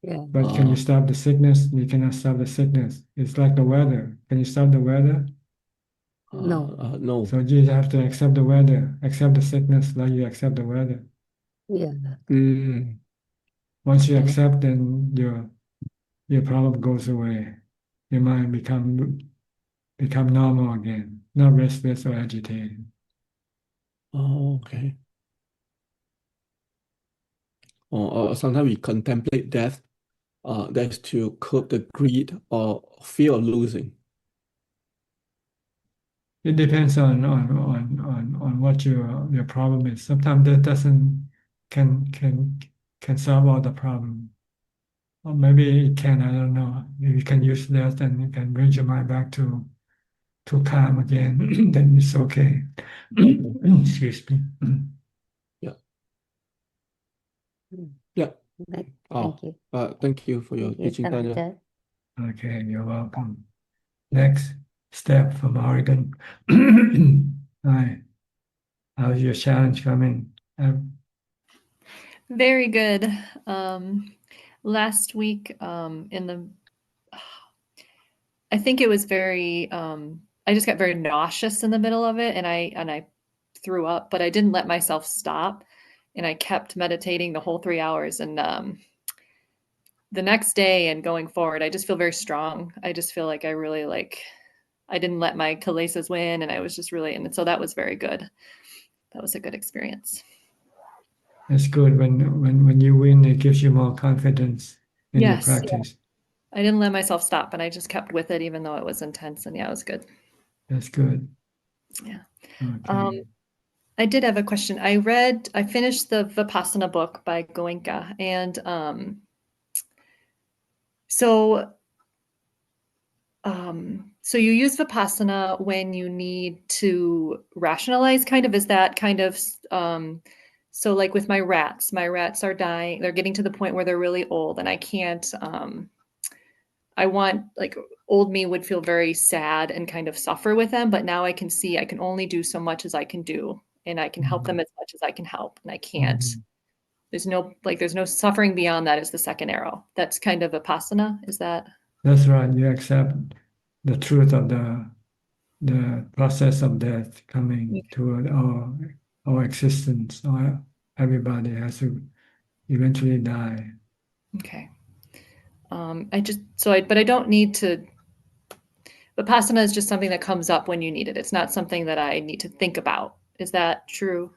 Yeah. But can you stop the sickness? You cannot stop the sickness. It's like the weather. Can you stop the weather? No. No. So you have to accept the weather, accept the sickness like you accept the weather. Yeah. Once you accept, then your problem goes away. Your mind become normal again, not restless or agitated. Oh, okay. Or sometimes we contemplate death. That's to curb the greed or fear of losing. It depends on what your problem is. Sometimes that doesn't can solve all the problem. Or maybe it can, I don't know. If you can use that, then you can bring your mind back to calm again, then it's okay. Excuse me. Yeah. Thank you. Thank you for your Thank you, teaching, Tanya. Tanajan. Okay, you're welcome. Next step from Oregon. Hi. How's your challenge coming? Very good. Last week, I think it was very, I just got very nauseous in the middle of it and I threw up, but I didn't let myself stop and I kept meditating the whole 3 hours. And the next day and going forward, I just feel very strong. I just feel like I really I didn't let my kilesas win and I was just really, and so that was very good. That was a good experience. It's good when you win, it gives you more confidence in your Yes. practice. I didn't let myself stop and I just kept with it even though it was intense, and yeah, it was good. That's good. Yeah. Okay. I did have a question. I finished the Vipassana book by Goenka, and So so you use Vipassana when you need to rationalize, kind of, is that kind of, so like with my rats are dying, they're getting to the point where they're really old and I can't, I want, like, old me would feel very sad and kind of suffer with them, but now I can see I can only do so much as I can do, and I can help them as much as I can help, and I can't, there's no suffering beyond that is the second arrow. That's kind of Vipassana, is that? That's right. You accept the truth of the process of death coming to our existence. Everybody has to eventually die. Okay. But I don't need to. Vipassana is just something that comes up when you need it. It's not something that I need to think about. Is that true?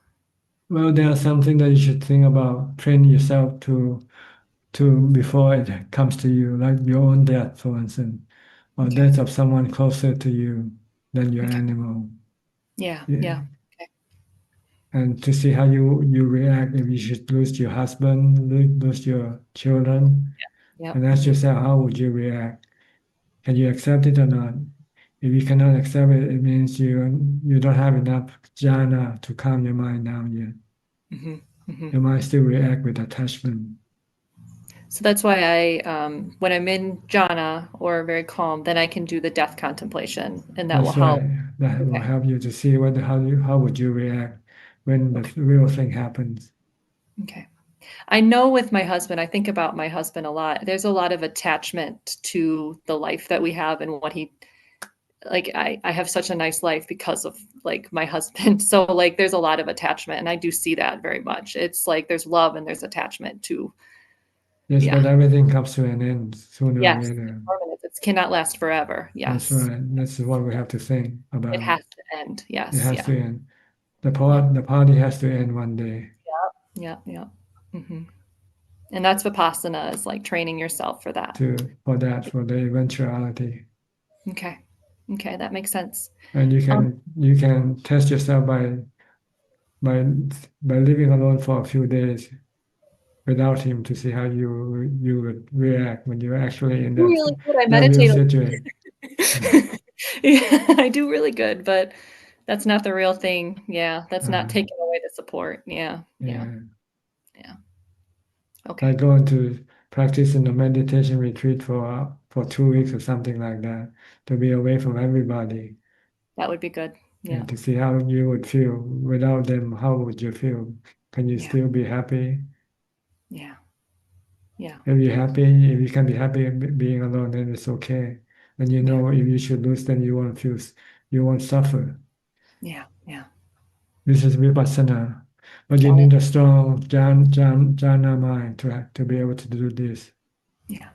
Well, there's something that you should think about. Train yourself to before it comes to you, like your own death, for instance, or death of someone closer to you than your animal. Yeah. And to see how you react if you should lose your husband, lose your children, and ask yourself, how would you react? Can you accept it or not? If you cannot accept it, it means you don't have enough jhana to calm your mind down yet. Your mind still react with attachment. So that's why I, when I'm in jhana or very calm, then I can do the death contemplation, and that will help. Right. That will help you to see how would you react when the real thing happens. Okay. I know with my husband, I think about my husband a lot. There's a lot of attachment to the life that we have and what he, like, I have such a nice life because of, like, my husband. So, like, there's a lot of attachment, and I do see that very much. It's like there's love and there's attachment to. Yes, but everything comes to an end sooner or Yes, later. it cannot last forever. Yes. That's right. That's what we have to think about. It has to end. Yes. It has to end. The party has to end one day. Yeah. And that's Vipassana, is like training yourself for that. For the eventuality. Okay, that makes sense. And you can test yourself by living alone for a few days without him to see how you would react when you're actually in that, really good. I that real meditate. situation. Yeah, I do really good, but that's not the real thing. Yeah, that's not taking away the support. Yeah. Okay. Like going to practice in a meditation retreat for 2 weeks or something like that, to be away from everybody. That would be good. Yeah. To see how you would feel without them. How would you feel? Can you still be happy? Yeah. If you're happy, if you can be happy being alone, then it's okay. And you know, if you should lose, then you won't suffer. Yeah. This is vipassana, but you need a strong jhana mind to be able to do this. Yeah.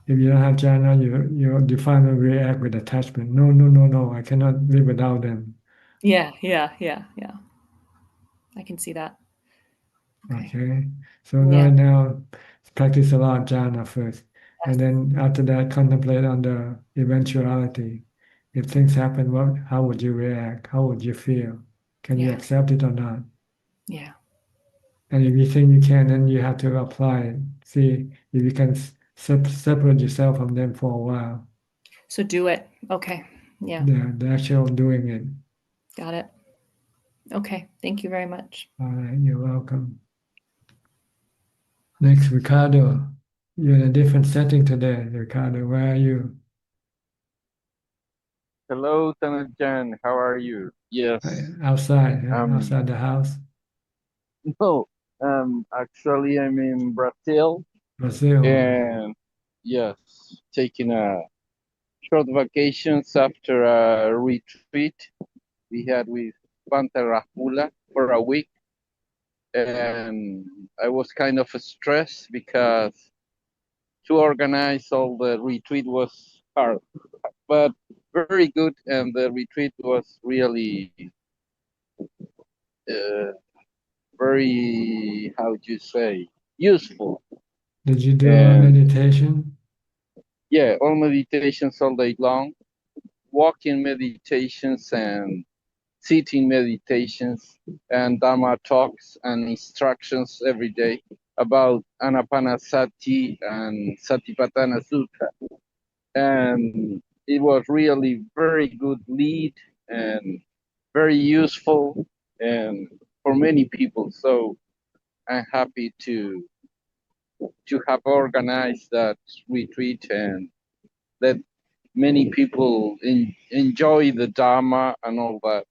If you don't have jhana, you finally react with attachment. No, I cannot live without them. Yeah. I can see that. Okay. So right now, practice a lot of jhana first. And then after that, contemplate on the eventuality. If things happen, how would you react? How would you feel? Can you accept it or not? Yeah. And if you think you can, then you have to apply it. See if you can separate yourself from them for a while. So do it. Okay. Yeah. The actual doing it. Got it. Okay. Thank you very much. All right. You're welcome. Next, Ricardo. You're in a different setting today, Ricardo. Where are you? Hello, Tanajan. How are you? Yes. Outside the house. No, actually, I'm in Brazil. Brazil. And yes, taking a short vacations after a retreat we had with Pantarahula for a week. And I was kind of stressed because to organize all the retreat was hard, but very good. And the retreat was really very, how would you say, useful. Did you do a meditation? Yeah, all meditations all day long, walking meditations and sitting meditations, and Dharma talks and instructions every day. about Anapanasati and Satipatthana Sutta. And it was really very good lead and very useful and for many people. So I'm happy to have organized that retreat and let many people enjoy the Dharma and all that.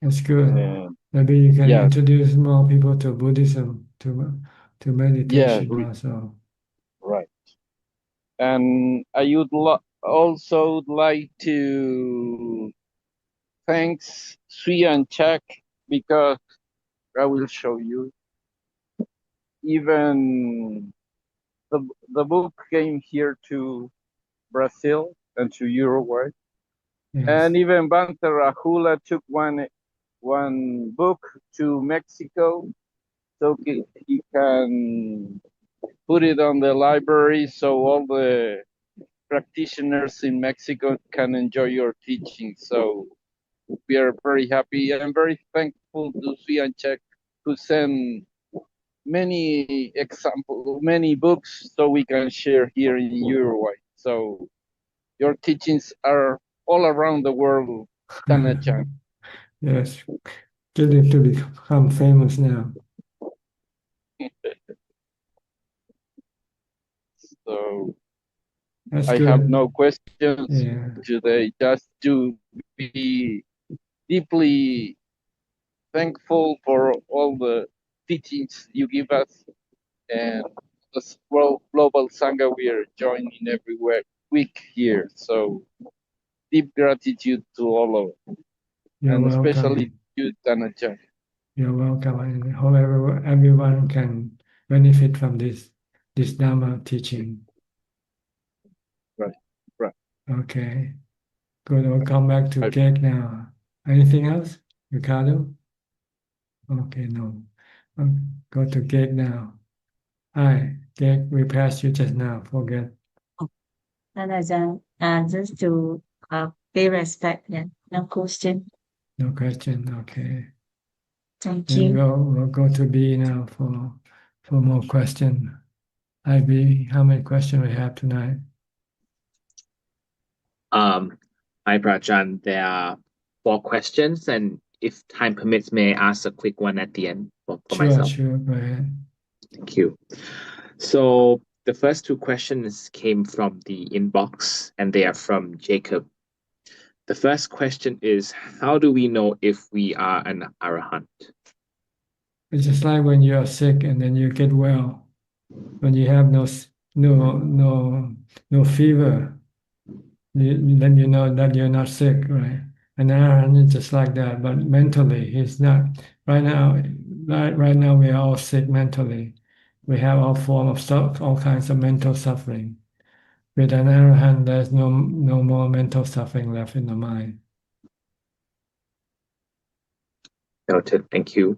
That's good. And Maybe you can yeah, introduce more people to Buddhism, to yeah, meditation also. right. And I would also like to thanks Sri and Chak because I will show you. Even the book came here to Brazil and to Uruguay. Yes. And even Bante Rahula took one book to Mexico so he can put it on the library so all the practitioners in Mexico can enjoy your teaching. So we are very happy and very thankful to Sri Chek who sent many many books so we can share here in Uruguay. So your teachings are all around the world, Tana-chan. Yes, getting to become famous now. So That's I good. have no questions Yeah. today, just to be deeply thankful for all the teachings you give us and this World Global Sangha we are joining every week here. So deep gratitude to all of it, You're and welcome. especially you, Tana-chan. You're welcome, and hope everyone can benefit from this Dhamma teaching. Right, right. Okay, good. We'll come back to Geg now. Anything else, Ricardo? Okay, no. Go to Geg now. Hi, Geg. We passed you just now. Forget. And Ajahn, just to pay respect, yeah, no question. No question. Okay. Thank Then you. we'll go to B now for more question. Hi B, how many questions we have tonight? Hi, Prajan. There are 4 questions, and if time permits, may I ask a quick one at the end for myself? Sure, go ahead. Thank you. So the first 2 questions came from the inbox, and they are from Jacob. The first question is, how do we know if we are an arahant? It's just like when you are sick and then you get well. When you have no fever, then you know that you're not sick, right? And Aaron is just like that, but mentally he's not. Right now, we are all sick mentally. We have all form of all kinds of mental suffering. With an Arahant, there's no more mental suffering left in the mind. Noted. Thank you.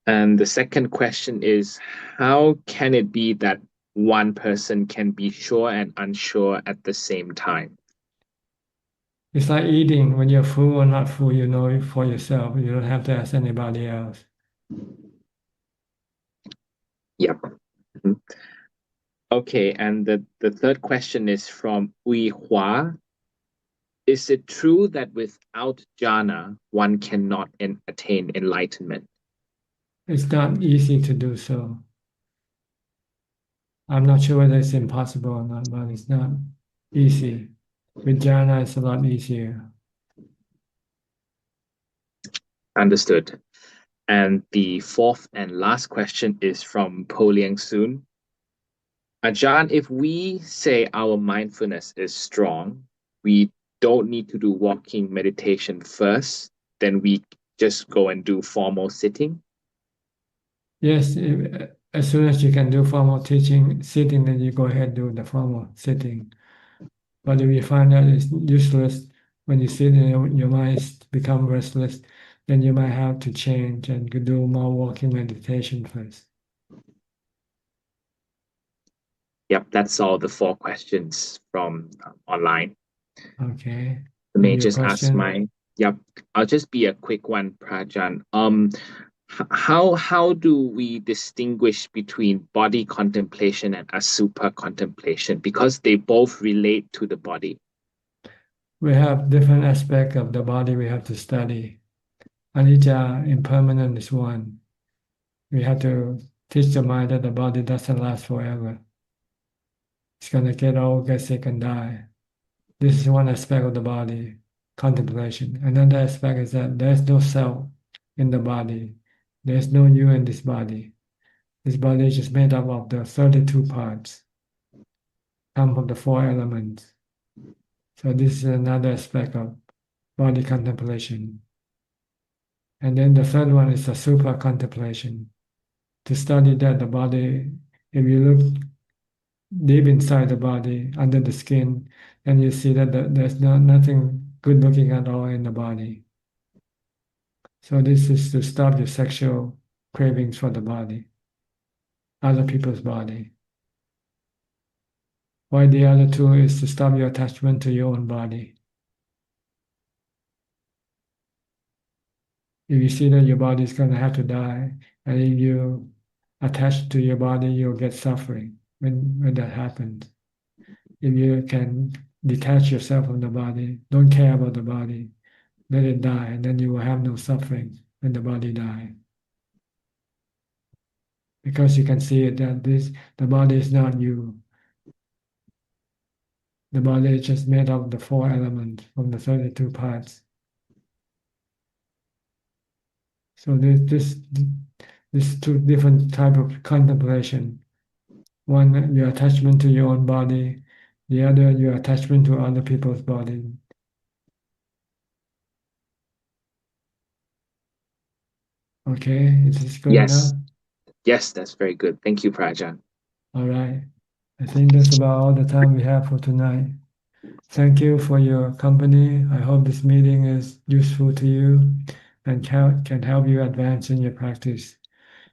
And the second question is, how can it be that one person can be sure and unsure at the same time? It's like eating. When you're full or not full, you know it for yourself. You don't have to ask anybody else. Yep. Mm-hmm. Okay, and the third question is from Ui Hua. Is it true that without jhana, one cannot attain enlightenment? It's not easy to do so. I'm not sure whether it's impossible or not, but it's not easy. With jhana, it's a lot easier. Understood. And the fourth and last question is from Po Liang Soon. Ajahn, if we say our mindfulness is strong, we don't need to do walking meditation first, then we just go and do formal sitting? Yes, as soon as you can do formal sitting, then you go ahead and do the formal sitting. But if you find that it's useless, when you sit and your mind become restless, then you might have to change and do more walking meditation first. Yep, that's all the 4 questions from online. Okay. May I Maybe a just ask question? Yep, I'll just be a quick one, Prajan. how do we distinguish between body contemplation and asupa contemplation, because they both relate to the body? We have different aspects of the body we have to study. Anicca, impermanent, is one. We have to teach the mind that the body doesn't last forever. It's gonna get old, get sick, and die. This is one aspect of the body, contemplation. Another aspect is that there's no self in the body. There's no you in this body. This body is just made up of the 32 parts, come from the 4 elements. So this is another aspect of body contemplation. And then the third one is the super contemplation. To study that the body, if you look deep inside the body, under the skin, then you see that there's nothing good looking at all in the body. So this is to stop your sexual cravings for the body, other people's body. While the other two is to stop your attachment to your own body. If you see that your body is going to have to die, and if you attach to your body, you'll get suffering when that happens. If you can detach yourself from the body, don't care about the body, let it die, and then you will have no suffering when the body dies. Because you can see it that the body is not you. The body is just made up of the 4 elements from the 32 parts. So this two different type of contemplation. One, your attachment to your own body. The other, your attachment to other people's body. Okay, is this good enough? Yes, that's very good. Thank you, Prajan. All right. I think that's about all the time we have for tonight. Thank you for your company. I hope this meeting is useful to you and can help you advance in your practice.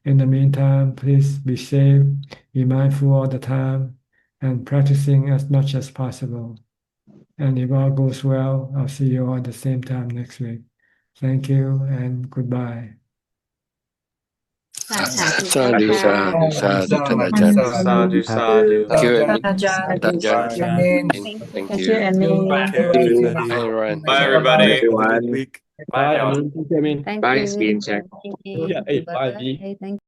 In the meantime, please be safe, be mindful all the time, and practicing as much as possible. And if all goes well, I'll see you all at the same time next week. Thank you and goodbye. Sadhu, sadhu, sadhu, Tan Ajahn. Sadhu, sadhu. Thank you, Amin. Ajahn. Tan Ajahn. Thank Thank you, you. Emily. Bye, everyone. Bye, Have a everybody. good week. Bye, Amin. Thank you, Amin. Thank Bye, you. screen check. Thank you. Yeah, hey, bye, Bye. V. Thank